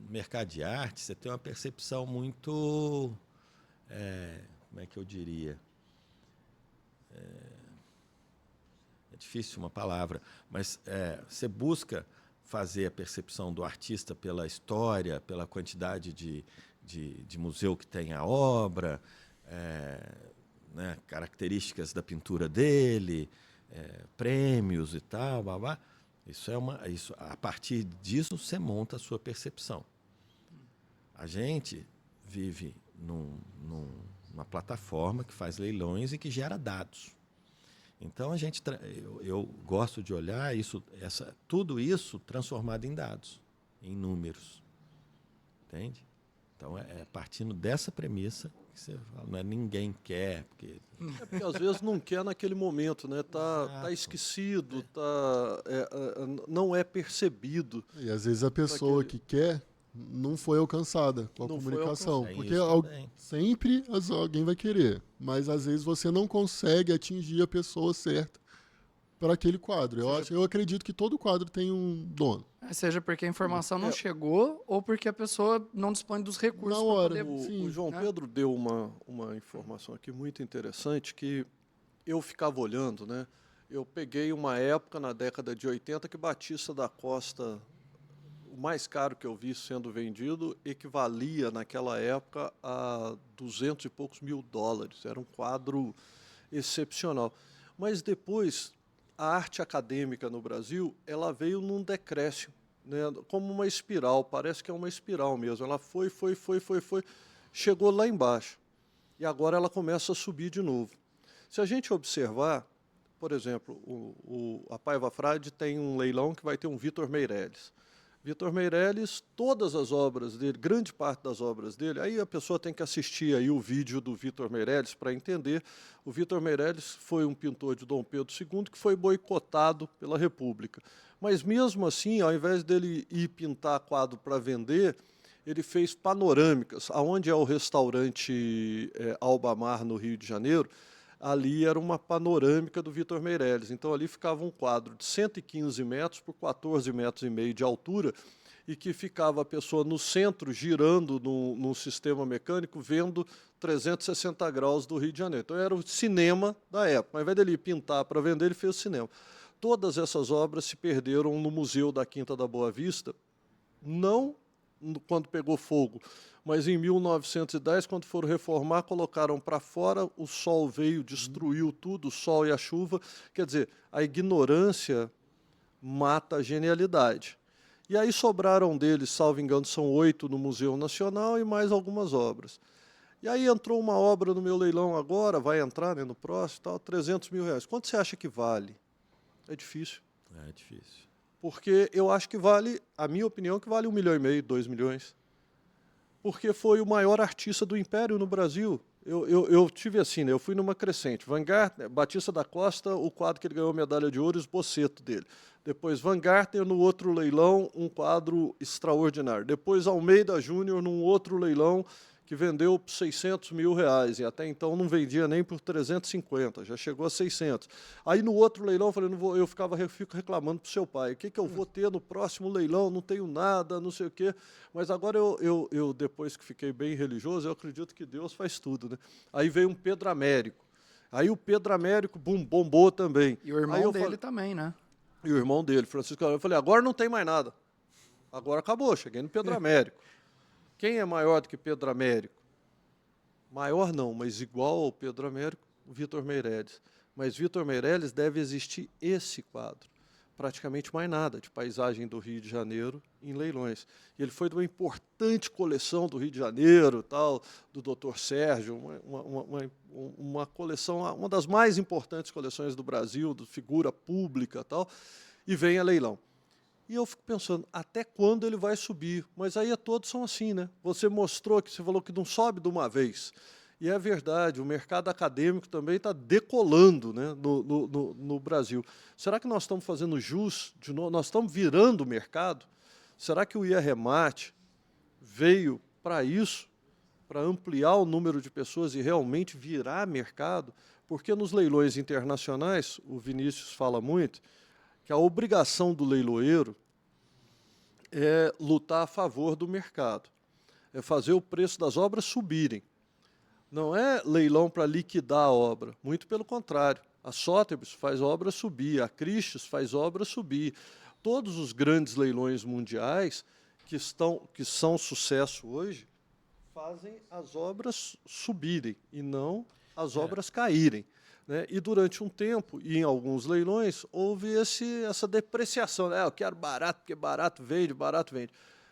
S3: mercado de arte, você tem uma percepção muito... como é que eu diria? É difícil uma palavra, mas você busca fazer a percepção do artista pela história, pela quantidade de museu que tem a obra, né, características da pintura dele, prêmios e tal, blá, blá. A partir disso, você monta a sua percepção. A gente vive numa plataforma que faz leilões e que gera dados. Então, eu gosto de olhar tudo isso transformado em dados, em números. Entende? Então, partindo dessa premissa que você fala, não é ninguém quer. Porque
S4: às vezes não quer naquele momento, né? Tá esquecido, não é percebido.
S2: E às vezes a pessoa que quer não foi alcançada com a comunicação. Porque sempre alguém vai querer, mas às vezes você não consegue atingir a pessoa certa para aquele quadro. Eu acredito que todo quadro tem um dono.
S1: Seja porque a informação não chegou ou porque a pessoa não dispõe dos recursos.
S2: Na hora.
S4: O João Pedro deu uma informação aqui muito interessante que eu ficava olhando, né? Eu peguei uma época, na década de 80, que Batista da Costa, o mais caro que eu vi sendo vendido, equivalia naquela época a 200 e poucos mil dólares. Era um quadro excepcional. Mas depois, a arte acadêmica no Brasil, ela veio num decréscimo, né, como uma espiral, parece que é uma espiral mesmo. Ela foi, chegou lá embaixo. E agora ela começa a subir de novo. Se a gente observar, por exemplo, a Paiva Frade tem um leilão que vai ter um Vitor Meirelles. Vitor Meirelles, todas as obras dele, grande parte das obras dele, aí a pessoa tem que assistir aí o vídeo do Vitor Meirelles para entender. O Vitor Meirelles foi um pintor de Dom Pedro II que foi boicotado pela República. Mas mesmo assim, ao invés dele ir pintar quadro para vender, ele fez panorâmicas. Aonde é o restaurante Albamar, no Rio de Janeiro, ali era uma panorâmica do Vitor Meirelles. Então, ali ficava um quadro de 115 metros por 14,5 metros de altura e que ficava a pessoa no centro, girando num sistema mecânico, vendo 360 graus do Rio de Janeiro. Então, era o cinema da época. Ao invés dele pintar para vender, ele fez o cinema. Todas essas obras se perderam no Museu da Quinta da Boa Vista, não quando pegou fogo, mas em 1910, quando foram reformar, colocaram para fora, o sol veio, destruiu tudo, o sol e a chuva. Quer dizer, a ignorância mata a genialidade. E aí sobraram deles, salvo engano, são 8 no Museu Nacional e mais algumas obras. E aí entrou uma obra no meu leilão agora, vai entrar, né, no próximo, tal, 300 mil reais. Quanto você acha que vale? É difícil.
S3: É difícil.
S4: Porque eu acho que vale, a minha opinião, que vale 1,5 milhão, 2 milhões. Porque foi o maior artista do Império no Brasil. Eu tive assim, né? Eu fui numa crescente. Vanguard, Batista da Costa, o quadro que ele ganhou medalha de ouro, os bocetos dele. Depois Van Garter, no outro leilão, um quadro extraordinário. Depois Almeida Júnior, num outro leilão, que vendeu por 600 mil reais, e até então não vendia nem por 350, já chegou a 600. Aí no outro leilão, eu falei, eu fico reclamando para o seu pai, o que eu vou ter no próximo leilão, não tenho nada, não sei o quê. Mas agora eu depois que fiquei bem religioso, eu acredito que Deus faz tudo, né? Aí veio um Pedro Américo. Aí o Pedro Américo bombou também.
S1: E o irmão dele também, né?
S4: E o irmão dele, Francisco. Eu falei, agora não tem mais nada. Agora acabou, cheguei no Pedro Américo. Quem é maior do que Pedro Américo? Maior não, mas igual ao Pedro Américo, Vitor Meirelles. Mas Vitor Meirelles deve existir esse quadro. Praticamente mais nada de paisagem do Rio de Janeiro em leilões. E ele foi de uma importante coleção do Rio de Janeiro, tal, do Dr. Sérgio, uma coleção, uma das mais importantes coleções do Brasil, de figura pública, tal, e vem a leilão. E eu fico pensando, até quando ele vai subir? Mas aí todos são assim, né? Você mostrou que você falou que não sobe de uma vez. E é verdade, o mercado acadêmico também está decolando, né, no Brasil. Será que nós estamos fazendo jus de novo? Nós estamos virando o mercado? Será que o IAREMAT veio para isso, para ampliar o número de pessoas e realmente virar mercado? Porque nos leilões internacionais, o Vinícius fala muito, que a obrigação do leiloeiro é lutar a favor do mercado, é fazer o preço das obras subirem. Não é leilão para liquidar a obra, muito pelo contrário. A Sotheby's faz obra subir, a Christie's faz obra subir. Todos os grandes leilões mundiais que são sucesso hoje fazem as obras subirem e não as obras caírem, né? E durante um tempo, e em alguns leilões, houve essa depreciação. Né? Eu quero barato, porque barato vende, barato vende.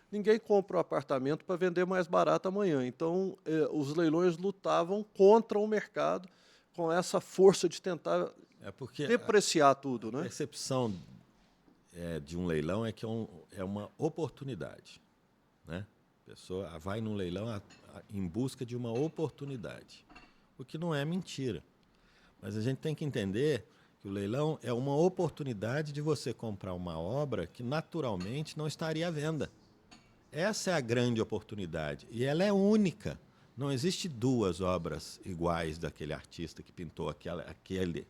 S4: Ninguém compra um apartamento para vender mais barato amanhã. Então, os leilões lutavam contra o mercado com essa força de tentar depreciar tudo. Né?
S3: A percepção de um leilão é que é uma oportunidade. Né? A pessoa vai num leilão em busca de uma oportunidade, o que não é mentira. Mas a gente tem que entender que o leilão é uma oportunidade de você comprar uma obra que naturalmente não estaria à venda. Essa é a grande oportunidade. E ela é única. Não existe duas obras iguais daquele artista que pintou aquele.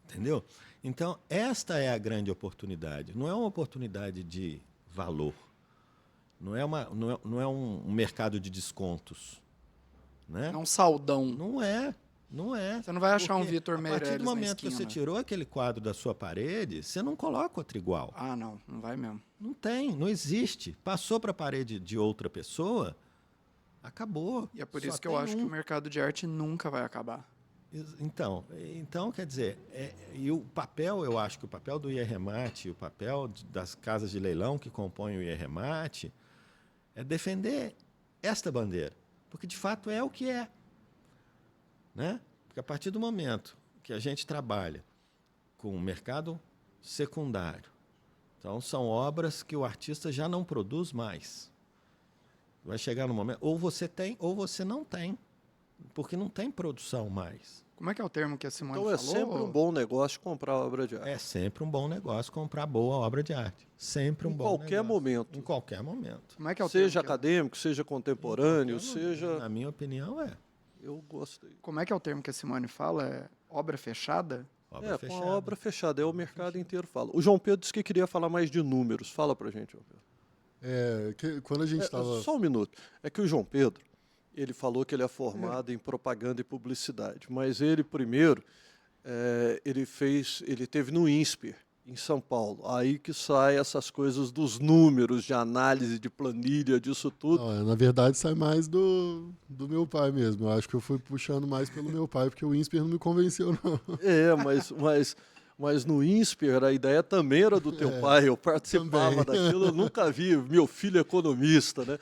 S3: Entendeu? Então, esta é a grande oportunidade. Não é uma oportunidade de valor. Não é um mercado de descontos. Né?
S1: É um saldão.
S3: Não é. Não é.
S1: Você não vai achar um Vitor Meirelles
S3: a partir do momento que
S1: esquina.
S3: você tirou aquele quadro da sua parede, você não coloca outro igual.
S1: Ah, não vai mesmo.
S3: Não tem, não existe. Passou para a parede de outra pessoa, acabou.
S1: E é por isso que eu acho que o mercado de arte nunca vai acabar.
S3: Então quer dizer, e o papel, eu acho que o papel do IAREMAT, o papel das casas de leilão que compõem o IAREMAT, é defender esta bandeira. Porque, de fato, é o que é. Né? Porque a partir do momento que a gente trabalha com o mercado secundário, então são obras que o artista já não produz mais. Vai chegar no momento, ou você tem ou você não tem, porque não tem produção mais.
S1: Como é que é o termo que a Simone
S4: falou?
S1: falou?
S4: Então é sempre um bom negócio comprar obra de arte.
S3: É sempre um bom negócio comprar boa obra de arte. Sempre um bom negócio.
S4: Em qualquer momento.
S3: Em qualquer momento.
S1: Como é que é o
S4: seja
S1: termo
S4: acadêmico, seja contemporâneo, seja...
S3: Na minha opinião,
S4: Eu gostei.
S1: Como é que é o termo que a Simone fala? É obra fechada?
S3: Obra fechada.
S4: Com a obra fechada, o mercado inteiro fala. O João Pedro disse que queria falar mais de números. Fala pra gente, João Pedro.
S2: Quando a gente estava...
S4: Só um minuto. É que o João Pedro, ele falou que ele é formado em propaganda e publicidade, mas ele primeiro, ele teve no INSPER, em São Paulo. Aí que sai essas coisas dos números, de análise, de planilha, disso tudo.
S2: Não, na verdade, sai mais do meu pai mesmo. Eu acho que eu fui puxando mais pelo meu pai, porque o INSPER não me convenceu, não.
S4: Mas no INSPER a ideia também era do teu pai, eu participava daquilo, eu nunca vi, meu filho é economista, né?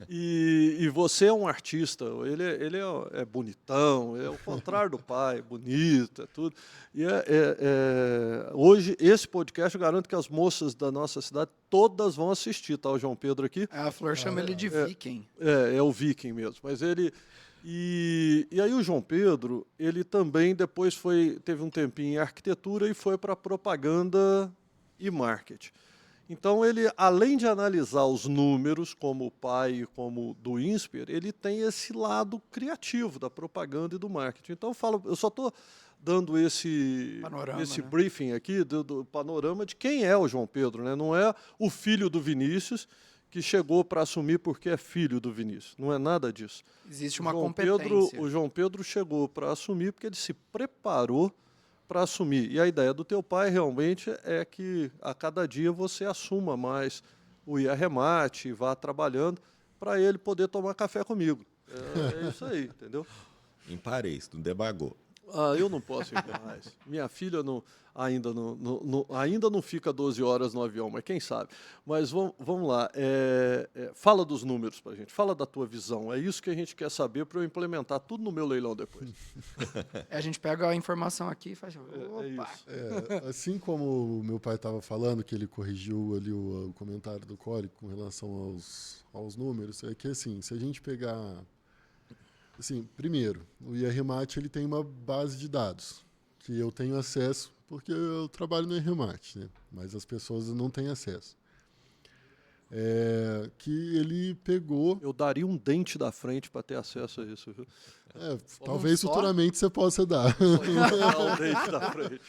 S4: E você é um artista, ele é bonitão, é o contrário do pai, bonito, é tudo. E hoje, esse podcast, eu garanto que as moças da nossa cidade todas vão assistir, tá? O João Pedro aqui.
S1: A Flor chama ele de Viking.
S4: É o Viking mesmo, mas ele... E aí o João Pedro, ele também depois teve um tempinho em arquitetura e foi para propaganda e marketing. Então ele, além de analisar os números, como o pai e como do INSPER, ele tem esse lado criativo da propaganda e do marketing. Então eu só estou dando esse briefing aqui do panorama de quem é o João Pedro, né? Não é o filho do Vinícius, que chegou para assumir porque é filho do Vinícius. Não é nada disso.
S1: Existe uma competência.
S4: O João Pedro chegou para assumir porque ele se preparou para assumir. E a ideia do teu pai realmente é que a cada dia você assuma mais o IAREMAT e vá trabalhando para ele poder tomar café comigo. É isso aí, entendeu?
S3: Em Paris, no Debagô.
S4: Eu não posso ir mais. Minha filha ainda não fica 12 horas no avião, mas quem sabe. Mas vamos lá. Fala dos números para a gente. Fala da tua visão. É isso que a gente quer saber para eu implementar tudo no meu leilão depois.
S1: A gente pega a informação aqui e faz... Opa.
S4: isso.
S2: Assim como o meu pai estava falando, que ele corrigiu ali o comentário do Cole com relação aos números, é que assim, se a gente pegar... Assim, primeiro, o IRMAT ele tem uma base de dados que eu tenho acesso porque eu trabalho no IRMAT, né? Mas as pessoas não têm acesso. Que ele pegou...
S4: Eu daria um dente da frente para ter acesso a isso, viu?
S2: Talvez
S1: só?
S2: futuramente você possa dar.
S4: Um dente da frente.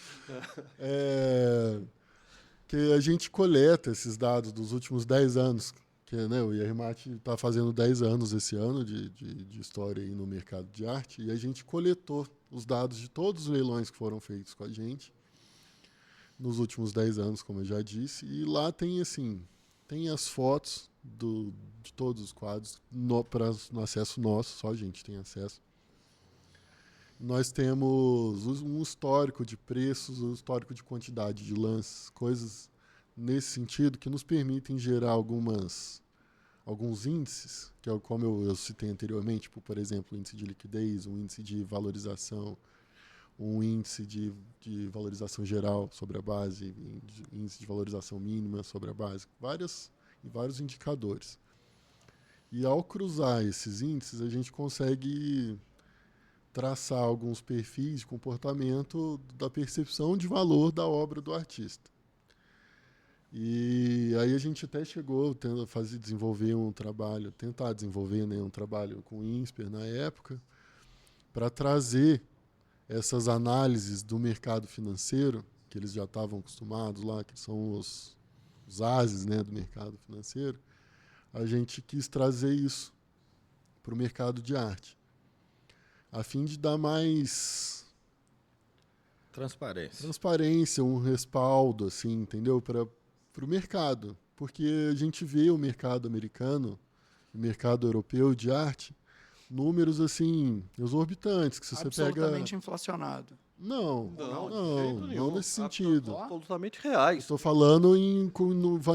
S2: Que a gente coleta esses dados dos últimos 10 anos, que né, o IRMAT está fazendo 10 anos esse ano de história aí no mercado de arte, e a gente coletou os dados de todos os leilões que foram feitos com a gente nos últimos 10 anos, como eu já disse, e lá tem as fotos de todos os quadros no acesso nosso, só a gente tem acesso. Nós temos um histórico de preços, um histórico de quantidade de lances, coisas nesse sentido que nos permitem gerar alguns índices, que é como eu citei anteriormente, tipo, por exemplo, o índice de liquidez, um índice de valorização, um índice de valorização geral sobre a base, índice de valorização mínima sobre a base, vários indicadores. E ao cruzar esses índices, a gente consegue traçar alguns perfis de comportamento da percepção de valor da obra do artista. E aí a gente até chegou a desenvolver um trabalho com o INSPER na época, para trazer essas análises do mercado financeiro, que eles já estavam acostumados lá, que são os ases, né, do mercado financeiro. A gente quis trazer isso para o mercado de arte, a fim de dar mais transparência, um respaldo, assim, entendeu? Para o mercado. Porque a gente vê o mercado americano, o mercado europeu de arte, números assim exorbitantes, que se você pega...
S1: Absolutamente inflacionado.
S2: Não,
S4: de jeito nenhum.
S2: não nesse sentido.
S4: Absolutamente reais.
S2: Estou falando em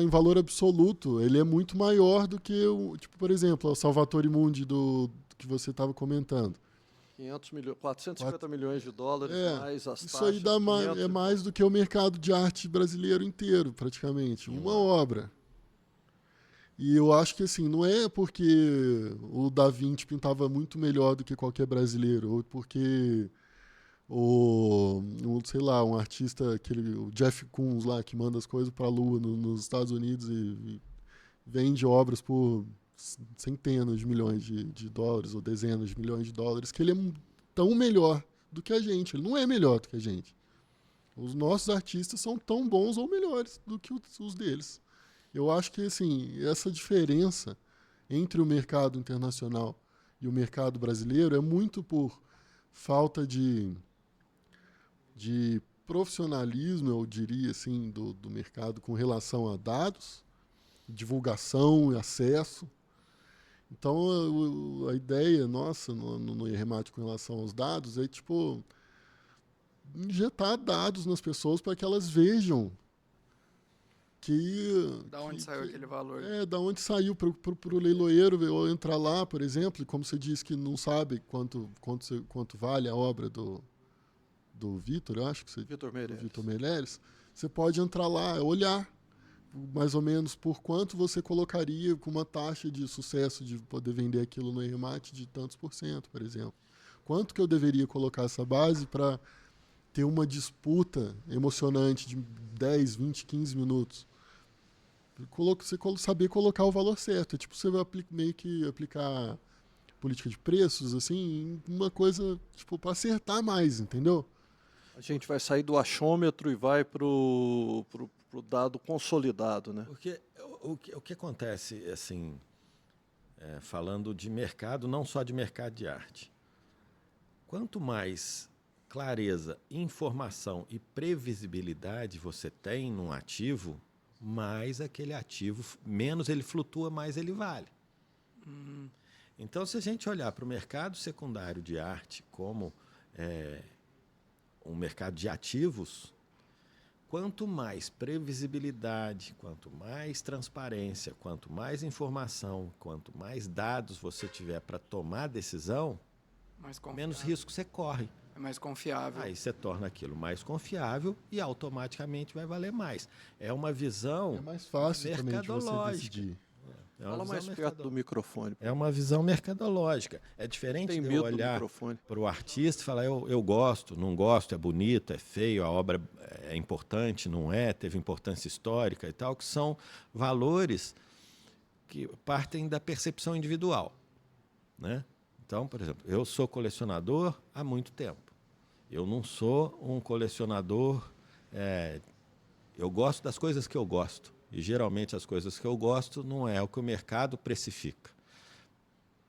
S2: valor absoluto. Ele é muito maior do que, por exemplo, o Salvatore Mundi que você estava comentando.
S4: 450 milhões de dólares, mais as taxas.
S2: Isso aí é mais do que o mercado de arte brasileiro inteiro, praticamente. Uma obra. E eu acho que assim, não é porque o Da Vinci pintava muito melhor do que qualquer brasileiro, ou porque sei lá, um artista, o Jeff Koons lá, que manda as coisas para a Lua nos Estados Unidos e vende obras por centenas de milhões de dólares ou dezenas de milhões de dólares, que ele é tão melhor do que a gente. Ele não é melhor do que a gente. Os nossos artistas são tão bons ou melhores do que os deles. Eu acho que assim, essa diferença entre o mercado internacional e o mercado brasileiro é muito por falta de profissionalismo, eu diria assim, do mercado com relação a dados, divulgação e acesso. Então, a ideia nossa no IRMAT com relação aos dados é, injetar dados nas pessoas para que elas vejam
S1: da onde saiu aquele valor.
S2: Da onde saiu para o leiloeiro entrar lá, por exemplo, como você disse que não sabe quanto vale a obra do Vitor, eu acho que Vitor Meirelles, você pode entrar lá, olhar mais ou menos por quanto você colocaria com uma taxa de sucesso de poder vender aquilo no IRMAT de tantos por cento, por exemplo. Quanto que eu deveria colocar essa base para ter uma disputa emocionante de 10, 20, 15 minutos? Você saber colocar o valor certo. É você vai meio que aplicar política de preços, assim, uma coisa para acertar mais, entendeu?
S4: A gente vai sair do achômetro e vai pro dado consolidado, né?
S3: Porque o que acontece, assim, falando de mercado, não só de mercado de arte, quanto mais clareza, informação e previsibilidade você tem num ativo, mais aquele ativo, menos ele flutua, mais ele vale. Então, se a gente olhar para o mercado secundário de arte como um mercado de ativos, quanto mais previsibilidade, quanto mais transparência, quanto mais informação, quanto mais dados você tiver para tomar decisão, menos risco você corre.
S1: É mais confiável.
S3: Aí você torna aquilo mais confiável e automaticamente vai valer mais. É uma visão
S2: É mais fácil também de você
S3: mercadológica.
S2: decidir.
S4: Fala mais perto do microfone.
S3: É uma visão mercadológica. É diferente
S4: Tem
S3: de eu
S4: medo do
S3: olhar
S4: microfone.
S3: para o artista e falar, eu gosto, não gosto, é bonito, é feio, a obra é importante, não é, teve importância histórica e tal, que são valores que partem da percepção individual, né? Então, por exemplo, eu sou colecionador há muito tempo. Eu não sou um colecionador... eu gosto das coisas que eu gosto. E, geralmente, as coisas que eu gosto não é o que o mercado precifica.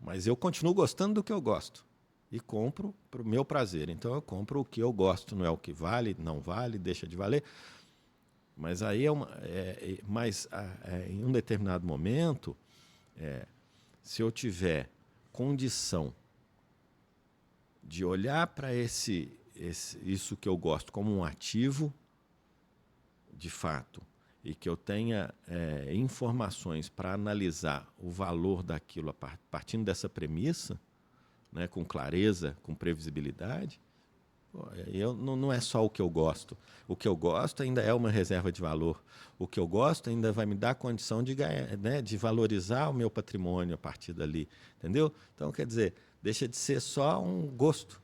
S3: Mas eu continuo gostando do que eu gosto. E compro para o meu prazer. Então, eu compro o que eu gosto. Não é o que vale, não vale, deixa de valer. Mas aí em um determinado momento, se eu tiver condição de olhar para isso que eu gosto como um ativo, de fato, e que eu tenha informações para analisar o valor daquilo partindo dessa premissa, né, com clareza, com previsibilidade, não é só o que eu gosto. O que eu gosto ainda é uma reserva de valor. O que eu gosto ainda vai me dar a condição de ganhar, né, de valorizar o meu patrimônio a partir dali. Entendeu? Então, quer dizer, deixa de ser só um gosto.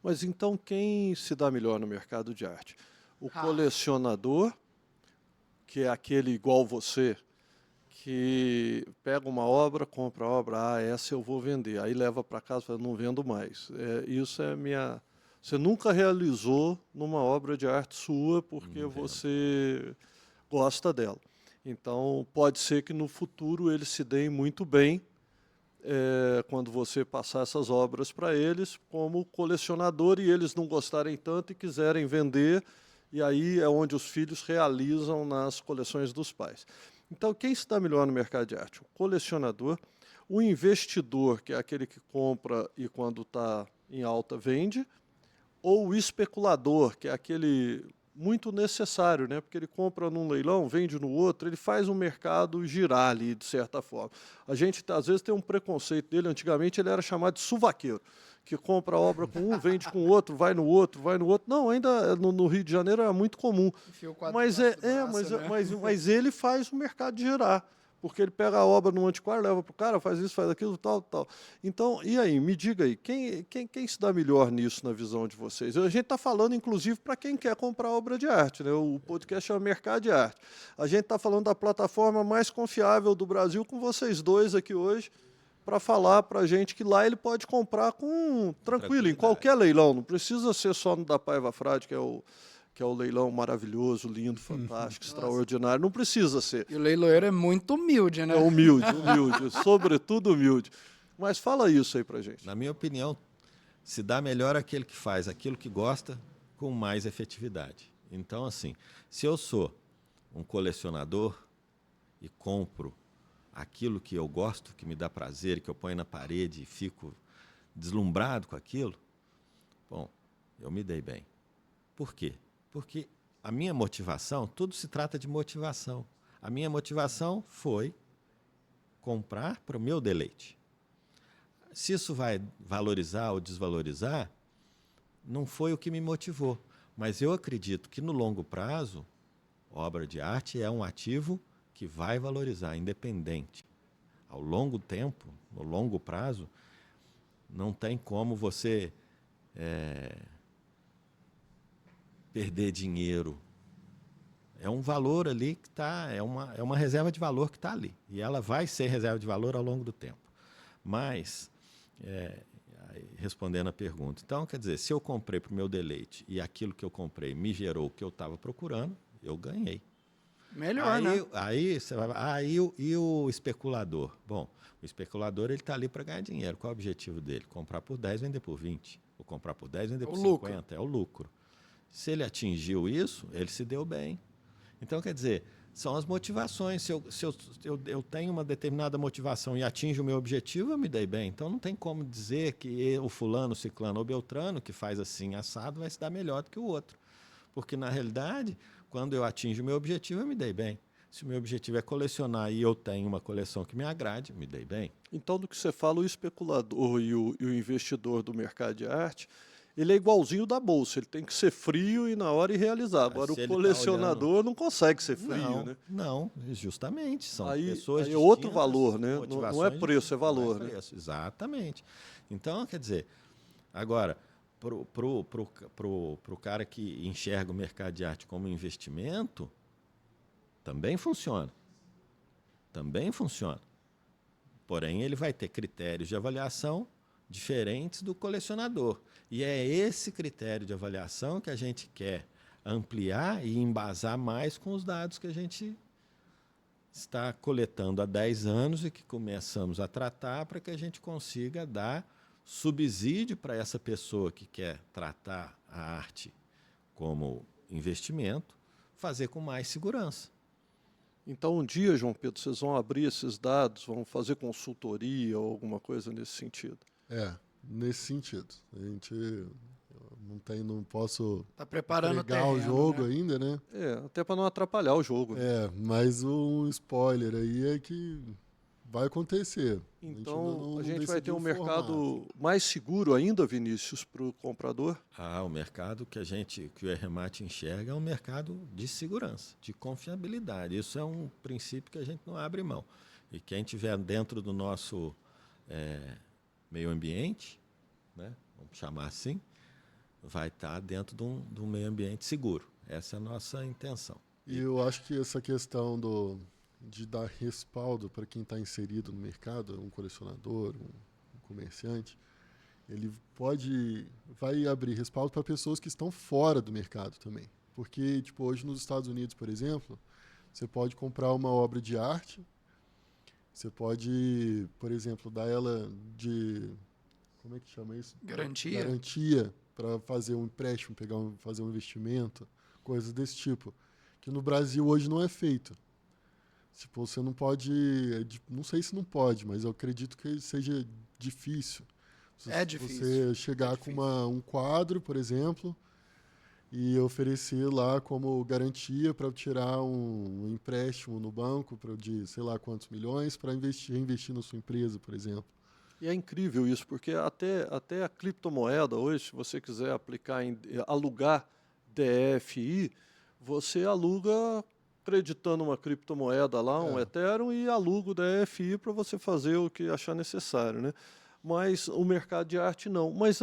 S4: Mas então quem se dá melhor no mercado de arte? O colecionador, que é aquele igual você, que pega uma obra, compra a obra, essa eu vou vender. Aí leva para casa e fala, não vendo mais. Isso é minha... Você nunca realizou numa obra de arte sua porque você gosta dela. Então, pode ser que no futuro eles se deem muito bem quando você passar essas obras para eles como colecionador e eles não gostarem tanto e quiserem vender, e aí é onde os filhos realizam nas coleções dos pais. Então, quem se dá melhor no mercado de arte? O colecionador, o investidor, que é aquele que compra e quando está em alta vende, ou o especulador, que é aquele muito necessário, né? Porque ele compra num leilão, vende no outro, ele faz o mercado girar ali, de certa forma. A gente, às vezes, tem um preconceito dele. Antigamente, ele era chamado de suvaqueiro, que compra a obra com um, vende com o outro, vai no outro, vai no outro. Não, ainda no Rio de Janeiro era muito comum. Mas ele faz o mercado girar. Porque ele pega a obra no antiquário, leva para o cara, faz isso, faz aquilo, tal, tal. Então, e aí, me diga aí, quem se dá melhor nisso na visão de vocês? A gente está falando, inclusive, para quem quer comprar obra de arte, né? O podcast é o Mercado de Arte. A gente está falando da plataforma mais confiável do Brasil com vocês dois aqui hoje, para falar para a gente que lá ele pode comprar tranquilo, em qualquer leilão. Não precisa ser só no da Paiva Frade, que é o leilão maravilhoso, lindo, fantástico, extraordinário. Não precisa ser.
S1: E o leiloeiro é muito humilde, né?
S4: É humilde, sobretudo humilde. Mas fala isso aí pra gente.
S3: Na minha opinião, se dá melhor aquele que faz aquilo que gosta com mais efetividade. Então, assim, se eu sou um colecionador e compro aquilo que eu gosto, que me dá prazer, que eu ponho na parede e fico deslumbrado com aquilo, bom, eu me dei bem. Por quê? Porque a minha motivação, tudo se trata de motivação. A minha motivação foi comprar para o meu deleite. Se isso vai valorizar ou desvalorizar, não foi o que me motivou. Mas eu acredito que no longo prazo, obra de arte é um ativo que vai valorizar, independente. Ao longo tempo, no longo prazo, não tem como você perder dinheiro. É um valor ali que está, é uma reserva de valor que está ali. E ela vai ser reserva de valor ao longo do tempo. Mas, respondendo a pergunta, então, quer dizer, se eu comprei para o meu deleite e aquilo que eu comprei me gerou o que eu estava procurando, eu ganhei.
S1: Melhor, né?
S3: E o especulador? Bom, o especulador está ali para ganhar dinheiro. Qual é o objetivo dele? Comprar por 10, vender por 20. Ou comprar por 10, vender por 50. É o lucro. Se ele atingiu isso, ele se deu bem. Então, quer dizer, São as motivações. Se eu tenho uma determinada motivação e atinjo o meu objetivo, eu me dei bem. Então, não tem como dizer que o fulano, o ciclano ou beltrano, que faz assim, assado, vai se dar melhor do que o outro. Porque, na realidade, quando eu atinjo o meu objetivo, eu me dei bem. Se o meu objetivo é colecionar e eu tenho uma coleção que me agrade, me dei bem.
S4: Então, do que você fala, o especulador e o investidor do mercado de arte, ele é igualzinho da bolsa, ele tem que ser frio e na hora e realizar. Agora,
S3: se
S4: o
S3: ele tá
S4: colecionador não consegue ser frio,
S3: Não,
S4: né?
S3: não, justamente. São
S4: Aí
S3: pessoas
S4: é outro
S3: distintas,
S4: valor, né? Não é
S3: motivações
S4: preço, é
S3: distintas,
S4: valor,
S3: não é
S4: né?
S3: preço, exatamente. Então, quer dizer, agora, pro cara que enxerga o mercado de arte como investimento, também funciona. Também funciona. Porém, ele vai ter critérios de avaliação diferentes do colecionador. E é esse critério de avaliação que a gente quer ampliar e embasar mais com os dados que a gente está coletando há 10 anos e que começamos a tratar para que a gente consiga dar subsídio para essa pessoa que quer tratar a arte como investimento, fazer com mais segurança.
S4: Então, um dia, João Pedro, vocês vão abrir esses dados, vão fazer consultoria ou alguma coisa nesse sentido?
S2: Nesse sentido. A gente não posso
S1: Tá preparando o
S2: pegar o
S1: terreno,
S2: jogo
S1: né?
S2: ainda, né?
S4: Até para não atrapalhar o jogo. Né?
S2: Mas um spoiler aí é que vai acontecer.
S4: Então, a
S2: não
S4: gente vai ter
S2: decidiu
S4: um
S2: o
S4: mercado
S2: formato.
S4: mais seguro ainda, Vinícius, para o comprador?
S3: O mercado que o Erremate enxerga é um mercado de segurança, de confiabilidade. Isso é um princípio que a gente não abre mão. E quem estiver dentro do nosso meio ambiente, né, vamos chamar assim, vai estar dentro de um meio ambiente seguro. Essa é a nossa intenção.
S2: E eu acho que essa questão de dar respaldo para quem está inserido no mercado, um colecionador, um comerciante, ele vai abrir respaldo para pessoas que estão fora do mercado também. Porque, tipo, hoje nos Estados Unidos, por exemplo, você pode comprar uma obra de arte, você pode, por exemplo, dar ela de... Como é que chama isso?
S1: Garantia.
S2: Garantia para fazer um empréstimo, fazer um investimento, coisas desse tipo. Que no Brasil hoje não é feito. Tipo, você não pode... Não sei se não pode, mas eu acredito que seja difícil.
S1: É difícil.
S2: Você chegar com um quadro, por exemplo, e oferecer lá como garantia para tirar um empréstimo no banco de sei lá quantos milhões para reinvestir na sua empresa, por exemplo.
S4: E é incrível isso, porque até a criptomoeda hoje, se você quiser alugar DFI, você aluga acreditando uma criptomoeda lá, um Ethereum, e aluga o DFI para você fazer o que achar necessário, né? Mas o mercado de arte não. Mas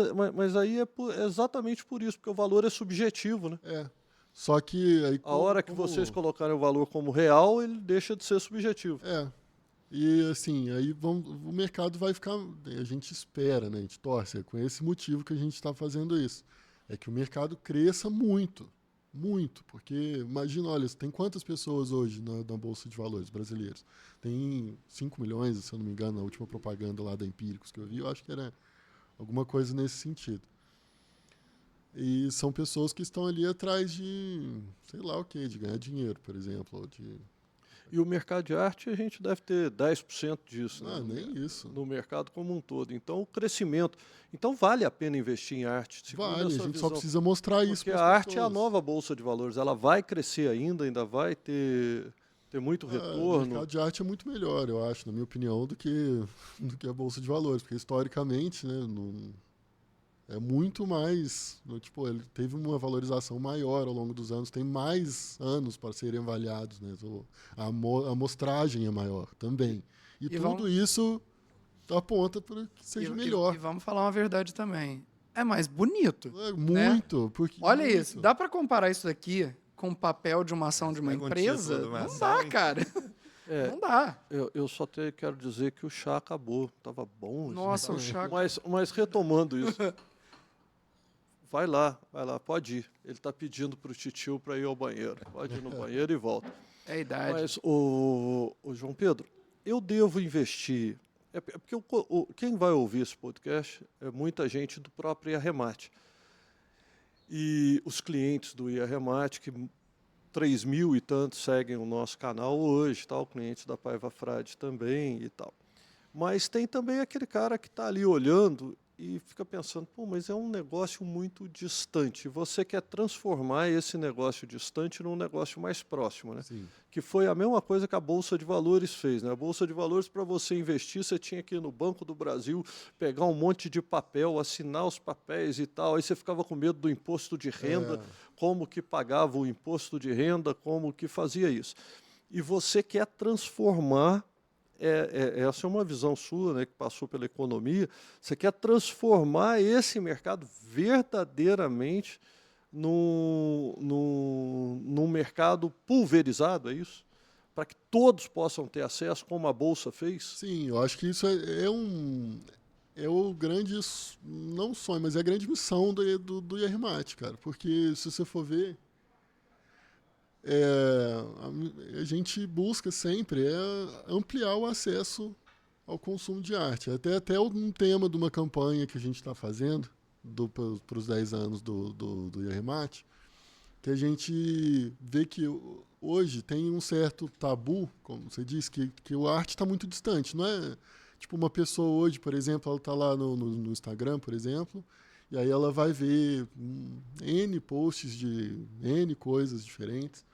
S4: aí é exatamente por isso, porque o valor é subjetivo, né?
S2: Só que... Aí,
S4: a hora que vocês colocarem o valor como real, ele deixa de ser subjetivo.
S2: E assim, aí o mercado vai ficar... A gente espera, né? A gente torce. É com esse motivo que a gente está fazendo isso. É que o mercado cresça muito. Muito, porque imagina, olha, tem quantas pessoas hoje na Bolsa de Valores brasileiros? Tem 5 milhões, se eu não me engano, na última propaganda lá da Empíricos que eu vi, eu acho que era alguma coisa nesse sentido. E são pessoas que estão ali atrás de, sei lá o quê, de ganhar dinheiro, por exemplo.
S4: E o mercado de arte, a gente deve ter 10% disso.
S2: Nem isso.
S4: No mercado como um todo. Então, o crescimento... Então, vale a pena investir em arte?
S2: Vale, a gente só precisa mostrar isso para as pessoas.
S4: Porque a arte é a nova Bolsa de Valores. Ela vai crescer ainda vai ter muito retorno.
S2: O mercado de arte é muito melhor, eu acho, na minha opinião, do que a Bolsa de Valores. Porque, historicamente, né, é muito mais... Tipo, ele teve uma valorização maior ao longo dos anos. Tem mais anos para serem avaliados. Né? A amostragem é maior também. E tudo isso aponta para que seja melhor.
S1: E vamos falar uma verdade também. É mais bonito.
S2: Muito.
S1: Né?
S2: Porque,
S1: olha
S2: muito.
S1: isso. Dá para comparar isso daqui com o papel de uma ação de uma empresa? Não dá, cara. Não dá.
S4: Eu só quero dizer que o chá acabou. Tava bom.
S1: Nossa, o chá...
S4: Mas retomando isso... Vai lá, pode ir. Ele está pedindo para o titio para ir ao banheiro. Pode ir no banheiro e volta.
S1: É a idade.
S4: Mas, o João Pedro, eu devo investir... porque quem vai ouvir esse podcast é muita gente do próprio Iarremate. E os clientes do Iarremate que 3.000 e tantos seguem o nosso canal hoje, tal, clientes da Paiva Frade também e tal. Mas tem também aquele cara que está ali olhando e fica pensando, pô, mas é um negócio muito distante. Você quer transformar esse negócio distante num negócio mais próximo, né?
S2: Sim.
S4: Que foi a mesma coisa que a Bolsa de Valores fez, né? A Bolsa de Valores, para você investir, você tinha que ir no Banco do Brasil, pegar um monte de papel, assinar os papéis e tal. Aí você ficava com medo do imposto de renda, como que pagava o imposto de renda, como que fazia isso. E você quer transformar... essa é uma visão sua, né, que passou pela economia. Você quer transformar esse mercado verdadeiramente num mercado pulverizado, é isso? Para que todos possam ter acesso, como a Bolsa fez?
S2: Sim, eu acho que isso é o grande, não sonho, mas é a grande missão do IRMAT, cara. Porque se você for ver, a gente busca sempre ampliar o acesso ao consumo de arte. Até um tema de uma campanha que a gente está fazendo para os 10 anos do IRMAT, que a gente vê que hoje tem um certo tabu, como você disse, que a arte está muito distante. Não é tipo uma pessoa hoje, por exemplo, ela está lá no Instagram, por exemplo, e aí ela vai ver N posts de N coisas diferentes,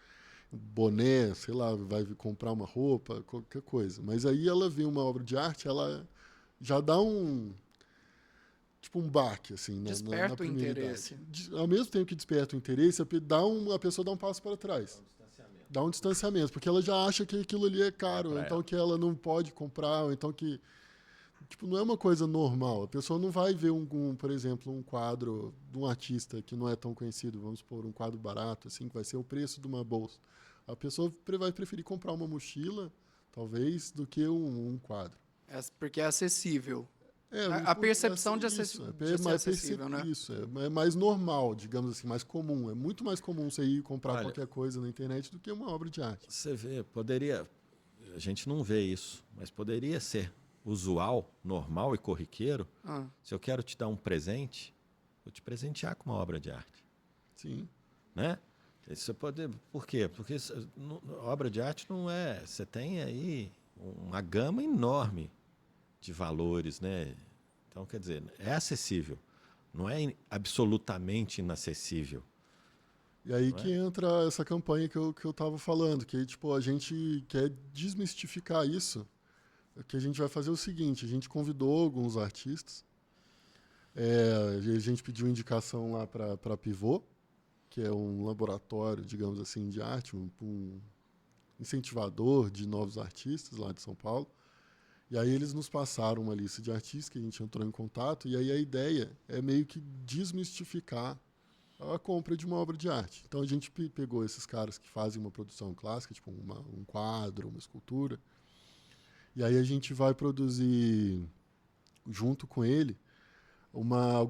S2: boné, sei lá, vai comprar uma roupa, qualquer coisa. Mas aí ela vê uma obra de arte, ela já dá um baque, assim,
S1: Desperta
S2: na
S1: o
S2: primeira
S1: interesse.
S2: idade. Ao mesmo tempo que desperta o interesse, a pessoa dá um passo para trás. Dá um distanciamento, porque ela já acha que aquilo ali é caro, então que ela não pode comprar, ou então que... Tipo, não é uma coisa normal. A pessoa não vai ver, por exemplo, um quadro de um artista que não é tão conhecido, vamos supor, um quadro barato, assim, que vai ser o preço de uma bolsa. A pessoa vai preferir comprar uma mochila, talvez, do que um quadro.
S1: Porque é acessível. A percepção de ser acessível, né?
S2: Isso, é mais normal, digamos assim, mais comum. É muito mais comum você ir comprar qualquer coisa na internet do que uma obra de arte.
S3: Você vê, a gente não vê isso, mas poderia ser usual, normal e corriqueiro. Se eu quero te dar um presente, vou te presentear com uma obra de arte.
S2: Sim.
S3: Né? Você pode, por quê? Porque obra de arte não é... Você tem aí uma gama enorme de valores, né? Então, quer dizer, é acessível. Não é absolutamente inacessível.
S2: E aí que entra essa campanha que eu estava falando, que tipo, a gente quer desmistificar isso. Que a gente vai fazer o seguinte, a gente convidou alguns artistas, a gente pediu indicação lá para Pivô, que é um laboratório, digamos assim, de arte, um incentivador de novos artistas lá de São Paulo. E aí eles nos passaram uma lista de artistas que a gente entrou em contato, e aí a ideia é meio que desmistificar a compra de uma obra de arte. Então a gente pegou esses caras que fazem uma produção clássica, tipo um quadro, uma escultura, e aí a gente vai produzir, junto com ele, uma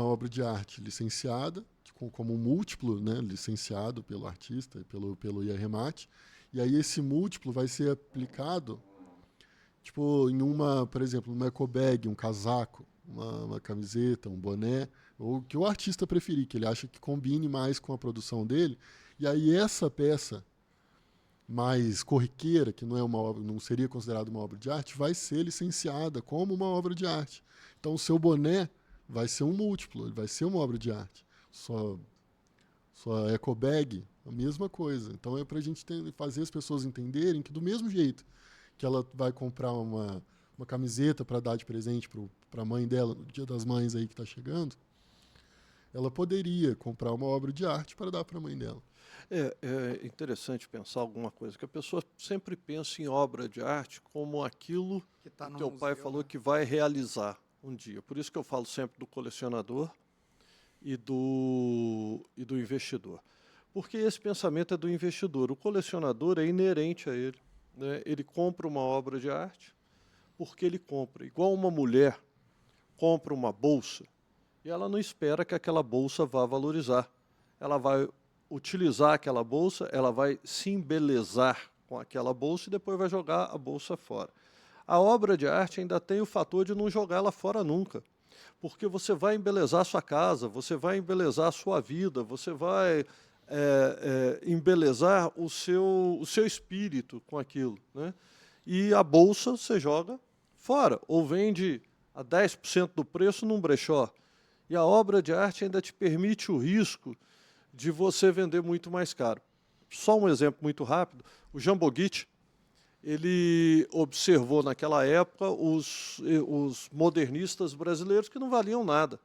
S2: obra de arte licenciada, como um múltiplo, né, licenciado pelo artista, pelo IRMAT, e aí esse múltiplo vai ser aplicado tipo, por exemplo, uma eco bag, um casaco, uma camiseta, um boné, ou que o artista preferir, que ele acha que combine mais com a produção dele. E aí essa peça mais corriqueira, que não seria considerada uma obra de arte, vai ser licenciada como uma obra de arte. Então o seu boné vai ser um múltiplo, ele vai ser uma obra de arte. Sua eco bag, a mesma coisa. Então é para a gente fazer as pessoas entenderem que do mesmo jeito que ela vai comprar uma camiseta para dar de presente para a mãe dela no Dia das Mães aí que está chegando, ela poderia comprar uma obra de arte para dar para a mãe dela.
S4: É interessante pensar alguma coisa, que a pessoa sempre pensa em obra de arte como aquilo que teu pai falou que vai realizar um dia. Por isso que eu falo sempre do colecionador e do investidor. Porque esse pensamento é do investidor. O colecionador é inerente a ele. Né? Ele compra uma obra de arte porque ele compra. Igual uma mulher compra uma bolsa e ela não espera que aquela bolsa vá valorizar. Ela vai utilizar aquela bolsa, ela vai se embelezar com aquela bolsa e depois vai jogar a bolsa fora. A obra de arte ainda tem o fator de não jogá-la fora nunca. Porque você vai embelezar a sua casa, você vai embelezar a sua vida, você vai embelezar o seu espírito com aquilo, né? E a bolsa você joga fora, ou vende a 10% do preço num brechó. E a obra de arte ainda te permite o risco de você vender muito mais caro. Só um exemplo muito rápido, o Jambogit, ele observou naquela época os modernistas brasileiros que não valiam nada.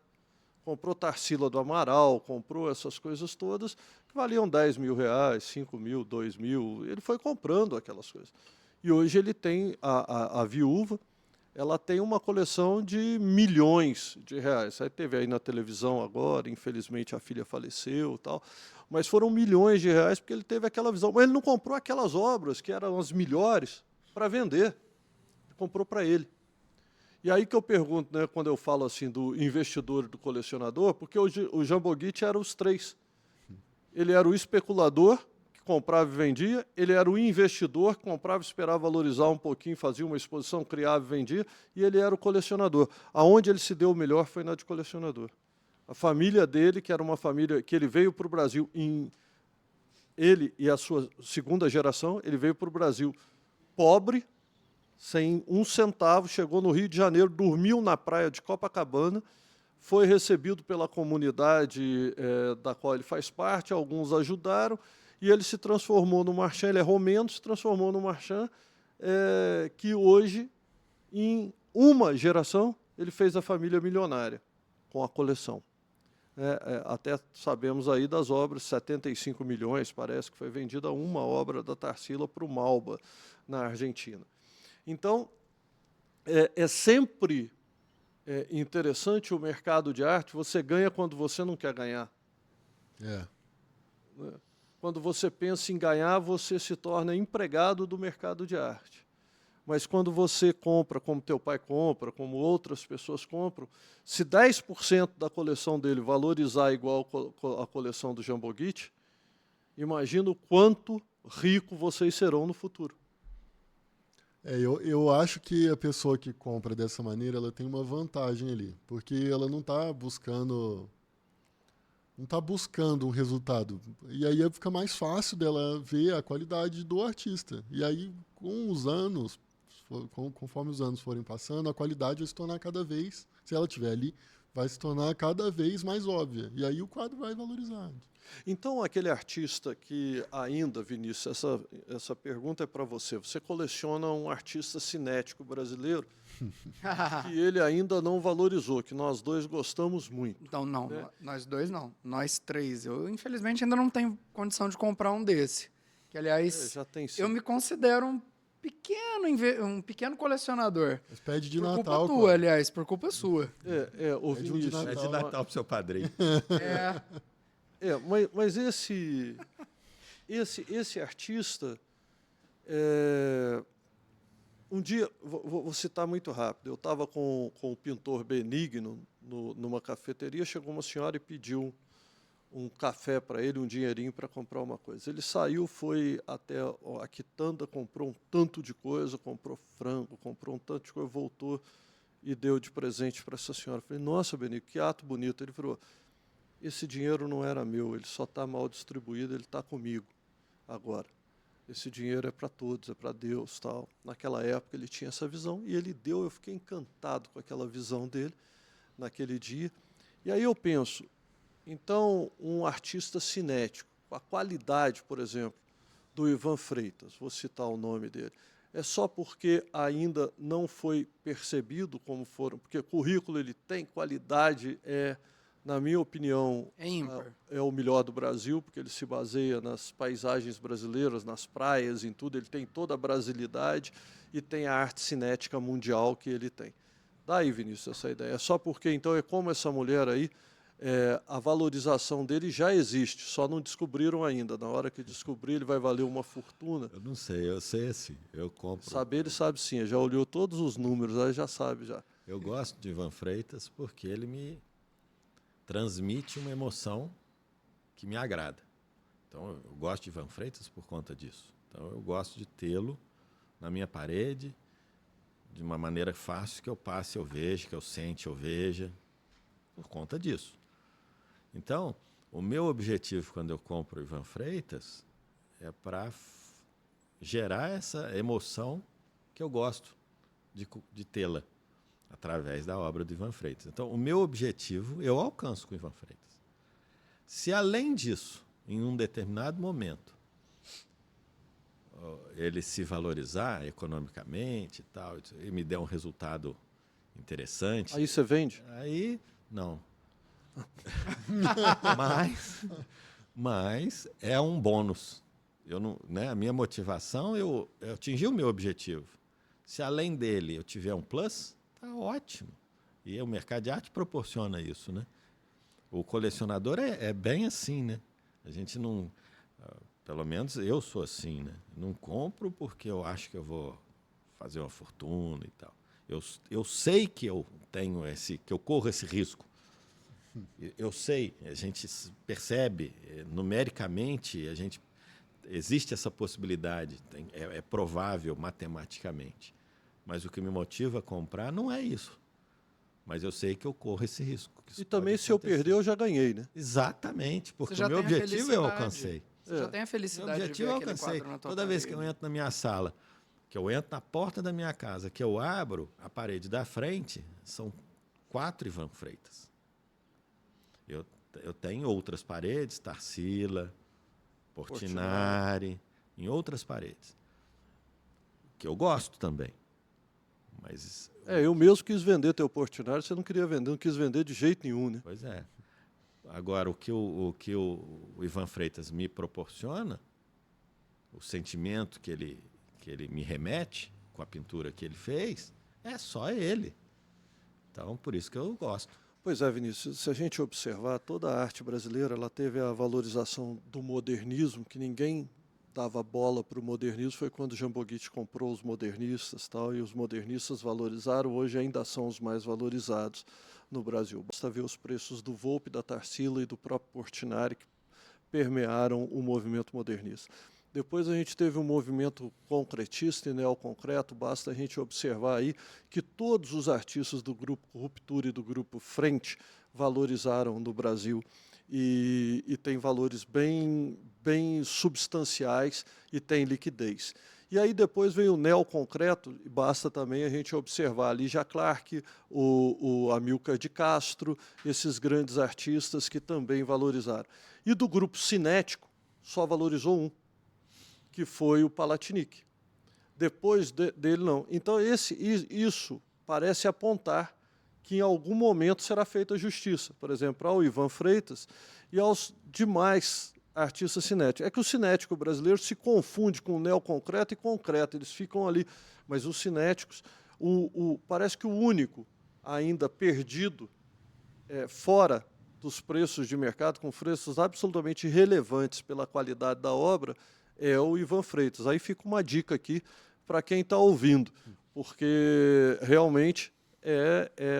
S4: Comprou Tarsila do Amaral, comprou essas coisas todas, que valiam 10 mil reais, 5 mil, 2 mil, ele foi comprando aquelas coisas. E hoje ele tem, a viúva, ela tem uma coleção de milhões de reais. Aí teve aí na televisão agora, infelizmente a filha faleceu e tal, mas foram milhões de reais porque ele teve aquela visão. Mas ele não comprou aquelas obras que eram as melhores para vender, ele comprou para ele. E aí que eu pergunto, né, quando eu falo assim do investidor e do colecionador, porque o Jambogit era os três. Ele era o especulador, que comprava e vendia, ele era o investidor, que comprava, esperava valorizar um pouquinho, fazia uma exposição, criava e vendia, e ele era o colecionador. Aonde ele se deu melhor foi na de colecionador. A família dele, que era uma família que ele veio para o Brasil, ele e a sua segunda geração, ele veio para o Brasil pobre, sem um centavo, chegou no Rio de Janeiro, dormiu na praia de Copacabana, foi recebido pela comunidade da qual ele faz parte, alguns ajudaram, e ele se transformou no marchand, ele é romeno, se transformou no marchand, que hoje, em uma geração, ele fez a família milionária com a coleção. Até sabemos aí das obras, 75 milhões, parece que foi vendida uma obra da Tarsila para o Malba, na Argentina. Então, é sempre interessante o mercado de arte, você ganha quando você não quer ganhar. Quando você pensa em ganhar, você se torna empregado do mercado de arte. Mas quando você compra, como teu pai compra, como outras pessoas compram, se 10% da coleção dele valorizar igual a coleção do Jambogit, imagina o quanto rico vocês serão no futuro.
S2: Eu acho que a pessoa que compra dessa maneira, ela tem uma vantagem ali, porque ela não está buscando um resultado. E aí fica mais fácil dela ver a qualidade do artista. E aí, com os anos, conforme os anos forem passando, a qualidade vai se tornar cada vez, se ela estiver ali, vai se tornar cada vez mais óbvia. E aí o quadro vai valorizar.
S4: Então, aquele artista que ainda, Vinícius, essa pergunta é para você. Você coleciona um artista cinético brasileiro que ele ainda não valorizou, que nós dois gostamos muito.
S1: Então, não,
S4: né?
S1: nós dois não, nós três. Eu, infelizmente, ainda não tenho condição de comprar um desse. Que, aliás,
S4: Já tem
S1: eu me considero um pequeno colecionador.
S2: Mas pede de
S1: por
S2: Natal.
S1: culpa tua, aliás, por culpa sua.
S4: O Vinícius.
S3: É de Natal pro seu padrinho.
S4: Mas esse artista, um dia, vou citar muito rápido, eu estava com o pintor Benigno numa cafeteria, chegou uma senhora e pediu um café para ele, um dinheirinho para comprar uma coisa. Ele saiu, foi até a quitanda, comprou um tanto de coisa, comprou frango, comprou um tanto de coisa, voltou e deu de presente para essa senhora. Eu falei, nossa, Benigno, que ato bonito. Ele falou, esse dinheiro não era meu, ele só está mal distribuído, ele está comigo agora. Esse dinheiro é para todos, é para Deus, tal. Naquela época ele tinha essa visão e ele deu, eu fiquei encantado com aquela visão dele naquele dia. E aí eu penso, então um artista cinético, com a qualidade, por exemplo, do Ivan Freitas, vou citar o nome dele, é só porque ainda não foi percebido como foram, porque currículo ele tem, qualidade na minha opinião, é o melhor do Brasil, porque ele se baseia nas paisagens brasileiras, nas praias, em tudo. Ele tem toda a brasilidade e tem a arte cinética mundial que ele tem. Daí, Vinícius, essa ideia. É só porque, então, é como essa mulher aí, a valorização dele já existe, só não descobriram ainda. Na hora que descobrir, ele vai valer uma fortuna.
S3: Eu não sei, eu sei assim, eu compro.
S4: Saber, ele sabe sim, já olhou todos os números, aí já sabe já.
S3: Eu gosto de Ivan Freitas porque ele me transmite uma emoção que me agrada. Então, eu gosto de Ivan Freitas por conta disso. Então, eu gosto de tê-lo na minha parede, de uma maneira fácil, que eu passe, eu veja, que eu sente, eu veja, por conta disso. Então, o meu objetivo quando eu compro o Ivan Freitas é para gerar essa emoção que eu gosto de tê-la através da obra do Ivan Freitas. Então, o meu objetivo eu alcanço com o Ivan Freitas. Se, além disso, em um determinado momento, ele se valorizar economicamente e tal, e me der um resultado interessante...
S4: Aí você vende?
S3: Aí, não. mas é um bônus. Eu não, né, a minha motivação, eu atingi o meu objetivo. Se além dele eu tiver um plus, tá ótimo. E o mercado de arte proporciona isso, né? O colecionador é bem assim, né? A gente não... Pelo menos eu sou assim, né? Não compro porque eu acho que eu vou fazer uma fortuna e tal. Eu sei que eu tenho que eu corro esse risco. Eu sei, a gente percebe, numericamente, existe essa possibilidade, é provável matematicamente. Mas o que me motiva a comprar não é isso. Mas eu sei que eu corro esse risco.
S4: E também, se eu perder, eu já ganhei, né?
S3: Exatamente, porque
S1: Você já
S3: o meu
S1: tem a
S3: objetivo eu alcancei.
S1: Você já tem a
S3: Meu
S1: felicidade de
S3: objetivo
S1: ver
S3: eu
S1: aquele
S3: alcancei.
S1: quadro na tua
S3: Toda vez que eu
S1: parede.
S3: entro na minha sala, que eu entro na porta da minha casa, que eu abro a parede da frente, são 4 Ivan Freitas. Eu tenho outras paredes, Tarsila, Portinari, em outras paredes, que eu gosto também. Mas
S4: eu mesmo quis vender teu Portinari, você não queria vender, não quis vender de jeito nenhum, né?
S3: pois é. Agora, o que o Ivan Freitas me proporciona, o sentimento que ele me remete com a pintura que ele fez, é só ele. Então, por isso que eu gosto.
S4: Pois é, Vinícius, se a gente observar, toda a arte brasileira ela teve a valorização do modernismo, que ninguém dava bola para o modernismo, foi quando Jamboguite comprou os modernistas, tal, e os modernistas valorizaram, hoje ainda são os mais valorizados no Brasil. Basta ver os preços do Volpe, da Tarsila e do próprio Portinari, que permearam o movimento modernista. Depois a gente teve um movimento concretista e neoconcreto, basta a gente observar aí que todos os artistas do grupo Ruptura e do grupo Frente valorizaram no Brasil e tem valores bem substanciais e tem liquidez. E aí depois vem o neoconcreto, e basta também a gente observar ali Lígia Clark, o Amilcar de Castro, esses grandes artistas que também valorizaram. E do grupo cinético, só valorizou um, que foi o Palatinic. Depois dele, não. Então, isso parece apontar que em algum momento será feita justiça, por exemplo, ao Ivan Freitas e aos demais artistas cinéticos. É que o cinético brasileiro se confunde com o neoconcreto e concreto, eles ficam ali. Mas os cinéticos, parece que o único ainda perdido, fora dos preços de mercado, com preços absolutamente relevantes pela qualidade da obra, é o Ivan Freitas. Aí fica uma dica aqui para quem está ouvindo, porque realmente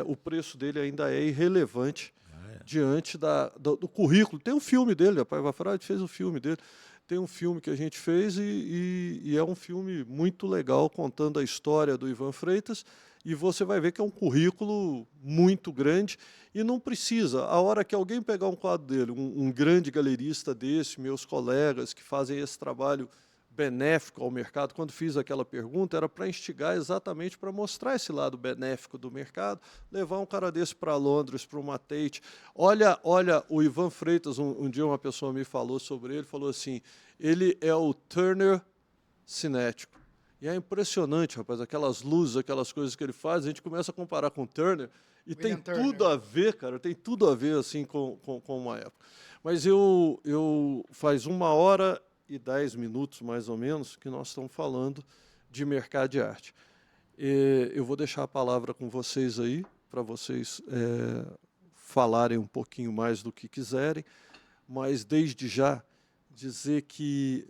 S4: o preço dele ainda é irrelevante diante do currículo. Tem um filme dele, a Paiva Frade fez o filme dele, tem um filme que a gente fez e é um filme muito legal contando a história do Ivan Freitas, e você vai ver que é um currículo muito grande e não precisa, a hora que alguém pegar um quadro dele, um grande galerista desse, meus colegas que fazem esse trabalho benéfico ao mercado, quando fiz aquela pergunta, era para instigar exatamente para mostrar esse lado benéfico do mercado, levar um cara desse para Londres, para uma Tate. Olha, o Ivan Freitas, um dia uma pessoa me falou sobre ele, falou assim, ele é o Turner cinético. E é impressionante, rapaz, aquelas luzes, aquelas coisas que ele faz, a gente começa a comparar com o Turner, e
S1: William
S4: tem
S1: Turner.
S4: tudo a ver, cara, tem tudo a ver assim, com uma época. Mas eu faz 1h10, mais ou menos, que nós estamos falando de mercado de arte. Eu vou deixar a palavra com vocês aí, para vocês falarem um pouquinho mais do que quiserem, mas desde já dizer que,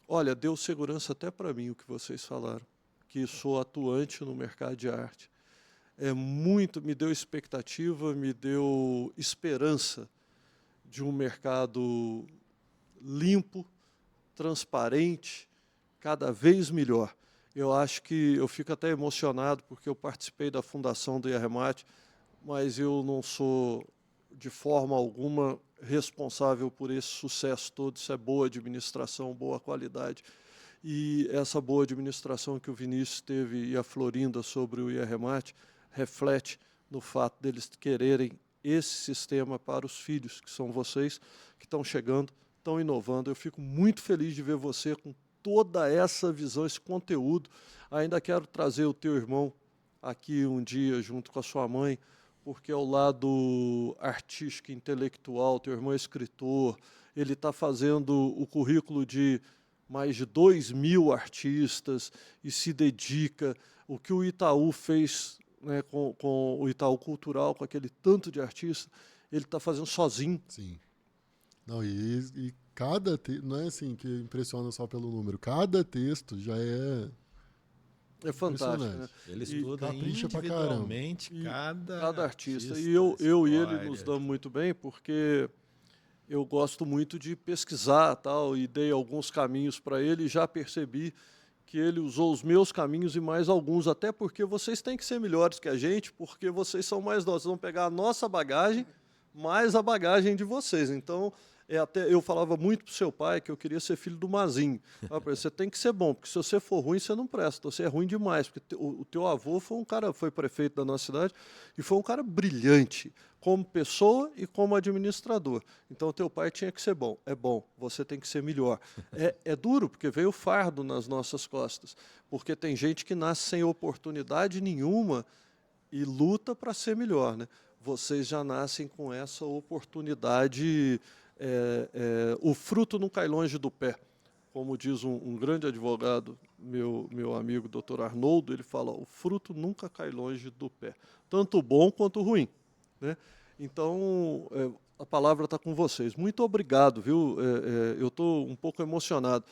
S4: olha, deu segurança até para mim o que vocês falaram, que sou atuante no mercado de arte. Me deu expectativa, me deu esperança de um mercado limpo, transparente, cada vez melhor. Eu acho que eu fico até emocionado porque eu participei da fundação do IAREMAT, mas eu não sou de forma alguma responsável por esse sucesso todo, isso é boa administração, boa qualidade. E essa boa administração que o Vinícius teve e a Florinda sobre o IAREMAT reflete no fato deles quererem esse sistema para os filhos, que são vocês, que estão chegando, estão inovando. Eu fico muito feliz de ver você com toda essa visão, esse conteúdo. Ainda quero trazer o teu irmão aqui um dia, junto com a sua mãe, porque ao lado artístico, intelectual, teu irmão é escritor, ele está fazendo o currículo de mais de 2.000 artistas e se dedica. O que o Itaú fez, né, com o Itaú Cultural, com aquele tanto de artistas, ele está fazendo sozinho.
S2: Sim. Não, e cada texto, não é assim que impressiona só pelo número, cada texto já é
S4: fantástico, né?
S3: Ele estuda
S2: capricha pra
S3: individualmente
S4: cada artista. E eu e ele nos damos muito bem, porque eu gosto muito de pesquisar tal, e dei alguns caminhos para ele e já percebi que ele usou os meus caminhos e mais alguns, até porque vocês têm que ser melhores que a gente, porque vocês são mais nós. Vocês vão pegar a nossa bagagem, mais a bagagem de vocês. Então, até eu falava muito para o seu pai que eu queria ser filho do Mazinho. Você tem que ser bom, porque se você for ruim, você não presta. Você é ruim demais, porque o teu avô foi um cara, foi prefeito da nossa cidade, e foi um cara brilhante, como pessoa e como administrador. Então, o teu pai tinha que ser bom. É bom, você tem que ser melhor. É duro, porque veio o fardo nas nossas costas, porque tem gente que nasce sem oportunidade nenhuma e luta para ser melhor, né? Vocês já nascem com essa oportunidade. O fruto não cai longe do pé. Como diz um grande advogado, meu amigo Dr. Arnoldo, ele fala, o fruto nunca cai longe do pé, tanto o bom quanto o ruim, né? Então, a palavra está com vocês. Muito obrigado, viu? Eu estou um pouco emocionado.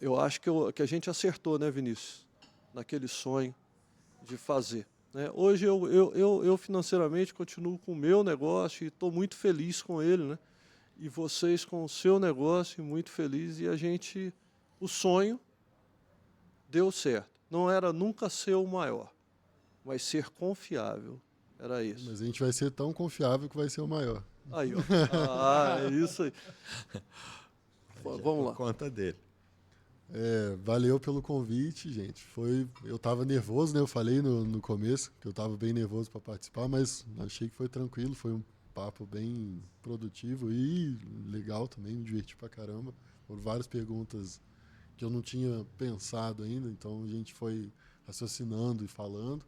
S4: Eu acho que a gente acertou, né, Vinícius? Naquele sonho de fazer, né? Hoje eu financeiramente continuo com o meu negócio e estou muito feliz com ele, né? E vocês com o seu negócio, muito feliz, e o sonho deu certo. Não era nunca ser o maior, mas ser confiável, era isso.
S2: Mas a gente vai ser tão confiável que vai ser o maior.
S4: Aí, ó. É isso aí. Vamos lá.
S3: Conta dele.
S2: Valeu pelo convite, gente. Eu estava nervoso, né? Eu falei no começo que eu estava bem nervoso para participar, mas achei que foi tranquilo, foi um papo bem produtivo e legal também, me diverti pra caramba. Foram várias perguntas que eu não tinha pensado ainda, então a gente foi raciocinando e falando.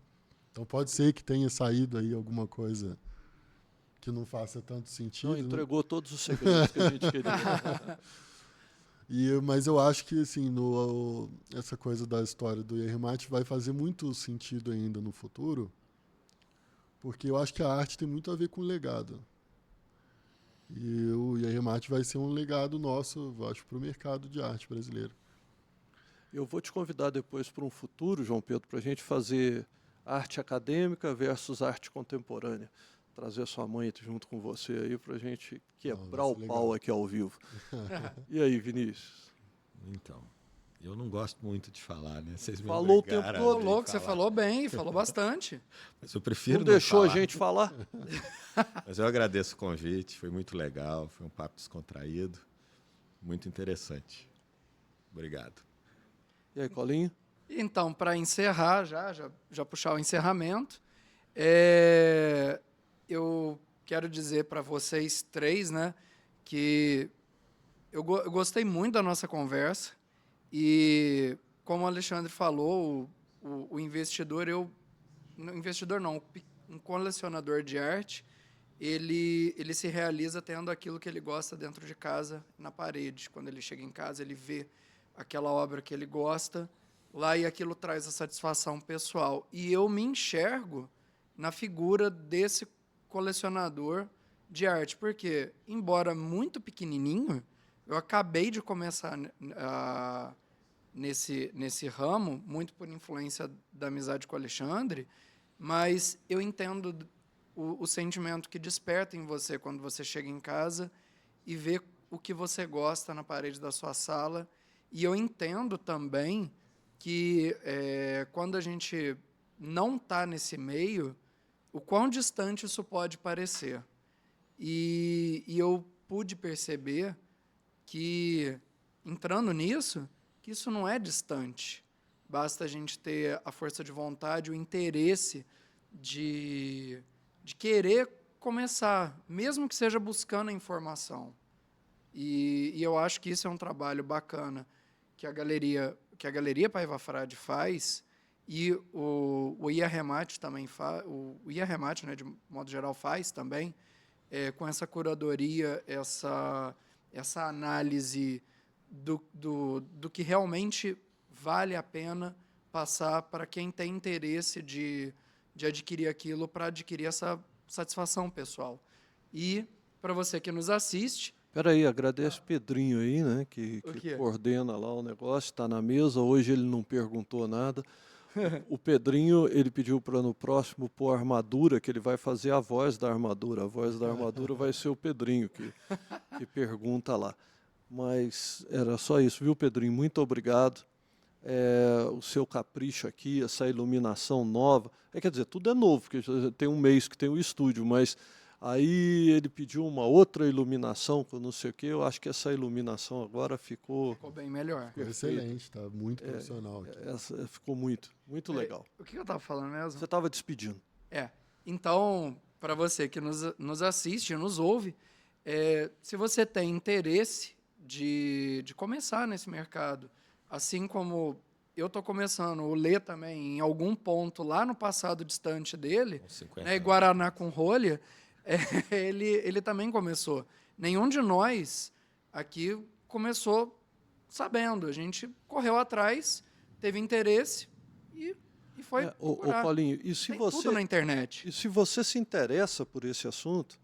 S2: Então pode ser que tenha saído aí alguma coisa que não faça tanto sentido.
S4: Não, entregou todos os segredos que a gente queria.
S2: Mas eu acho que assim, essa coisa da história do IAREMAT vai fazer muito sentido ainda no futuro, porque eu acho que a arte tem muito a ver com o legado. E o IAREMAT vai ser um legado nosso, eu acho, para o mercado de arte brasileiro.
S4: Eu vou te convidar depois para um futuro, João Pedro, para a gente fazer arte acadêmica versus arte contemporânea. Trazer sua mãe junto com você aí para a gente quebrar o pau aqui ao vivo. E aí, Vinícius?
S3: Então, eu não gosto muito de falar, né? Vocês me
S4: falou o tempo
S3: obrigaram
S4: todo.
S3: a
S1: Louco,
S3: falar.
S1: você falou bem, falou bastante.
S3: Mas eu prefiro
S4: Não deixou
S3: falar.
S4: a gente falar?
S3: Mas eu agradeço o convite, foi muito legal, foi um papo descontraído, muito interessante. Obrigado.
S4: E aí, Colinho?
S1: Então, para encerrar, já puxar o encerramento, eu quero dizer para vocês três, né, que eu gostei muito da nossa conversa e, como o Alexandre falou, o investidor, um colecionador de arte, ele se realiza tendo aquilo que ele gosta dentro de casa, na parede. Quando ele chega em casa, ele vê aquela obra que ele gosta lá e aquilo traz a satisfação pessoal. E eu me enxergo na figura desse colecionador de arte, porque, embora muito pequenininho, eu acabei de começar nesse ramo, muito por influência da amizade com o Alexandre, mas eu entendo o sentimento que desperta em você quando você chega em casa e vê o que você gosta na parede da sua sala. E eu entendo também que quando a gente não está nesse meio, o quão distante isso pode parecer. E eu pude perceber que, entrando nisso, que isso não é distante. Basta a gente ter a força de vontade, o interesse de querer começar, mesmo que seja buscando a informação. E eu acho que isso é um trabalho bacana que a Galeria Paiva Frade faz, e o IAREMAT também faz, o IAREMAT, né, de modo geral, faz também, com essa curadoria, essa análise do que realmente vale a pena passar para quem tem interesse de adquirir aquilo, para adquirir essa satisfação pessoal. E, para você que nos assiste...
S4: Espera aí, agradece o Pedrinho aí, né, que coordena lá o negócio, está na mesa. Hoje ele não perguntou nada. O Pedrinho, ele pediu para no próximo pôr armadura, que ele vai fazer a voz da armadura. A voz da armadura vai ser o Pedrinho que pergunta lá. Mas era só isso, viu, Pedrinho? Muito obrigado. O seu capricho aqui, essa iluminação nova. Quer dizer, tudo é novo, porque tem um mês que tem o estúdio, mas aí ele pediu uma outra iluminação, com não sei o quê. Eu acho que essa iluminação agora ficou
S1: bem melhor.
S2: Ficou excelente, tá muito profissional aqui.
S4: Ficou muito legal.
S1: O que eu estava falando mesmo?
S4: Você estava despedindo.
S1: Então, para você que nos assiste, nos ouve, se você tem interesse de começar nesse mercado, assim como eu estou começando, o Lê também, em algum ponto lá no passado distante dele, né, Guaraná com rolha, ele também começou. Nenhum de nós aqui começou sabendo. A gente correu atrás, teve interesse e foi procurar.
S4: Paulinho, e se você,
S1: tudo na internet.
S4: E se você se interessa por esse assunto,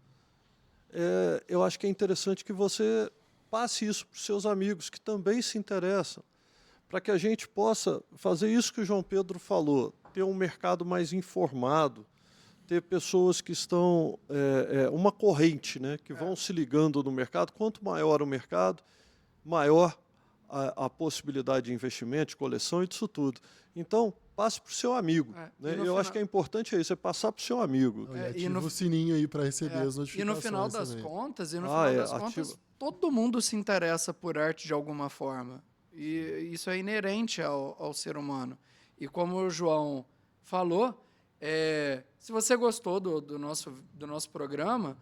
S4: eu acho que é interessante que você passe isso para os seus amigos que também se interessam, para que a gente possa fazer isso que o João Pedro falou, ter um mercado mais informado, ter pessoas que estão, uma corrente, né, que vão se ligando no mercado. Quanto maior o mercado, maior a possibilidade de investimento, de coleção e disso tudo. Então, passe para o seu amigo. Né? Eu acho que é importante isso, passar para o seu amigo.
S2: Ativa o sininho aí para receber as notificações.
S1: E no final das
S2: também.
S1: contas, todo mundo se interessa por arte de alguma forma. E isso é inerente ao ser humano. E como o João falou, se você gostou do nosso programa,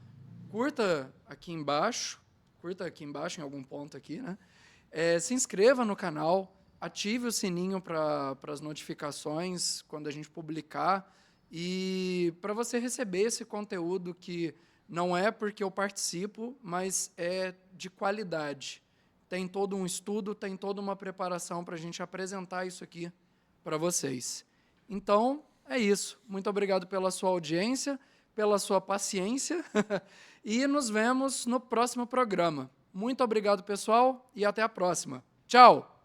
S1: curta aqui embaixo em algum ponto aqui, né? Se inscreva no canal, ative o sininho para as notificações quando a gente publicar, e para você receber esse conteúdo que não é porque eu participo, mas é de qualidade. Tem todo um estudo, tem toda uma preparação para a gente apresentar isso aqui para vocês. Então, é isso. Muito obrigado pela sua audiência, pela sua paciência, e nos vemos no próximo programa. Muito obrigado, pessoal, e até a próxima. Tchau!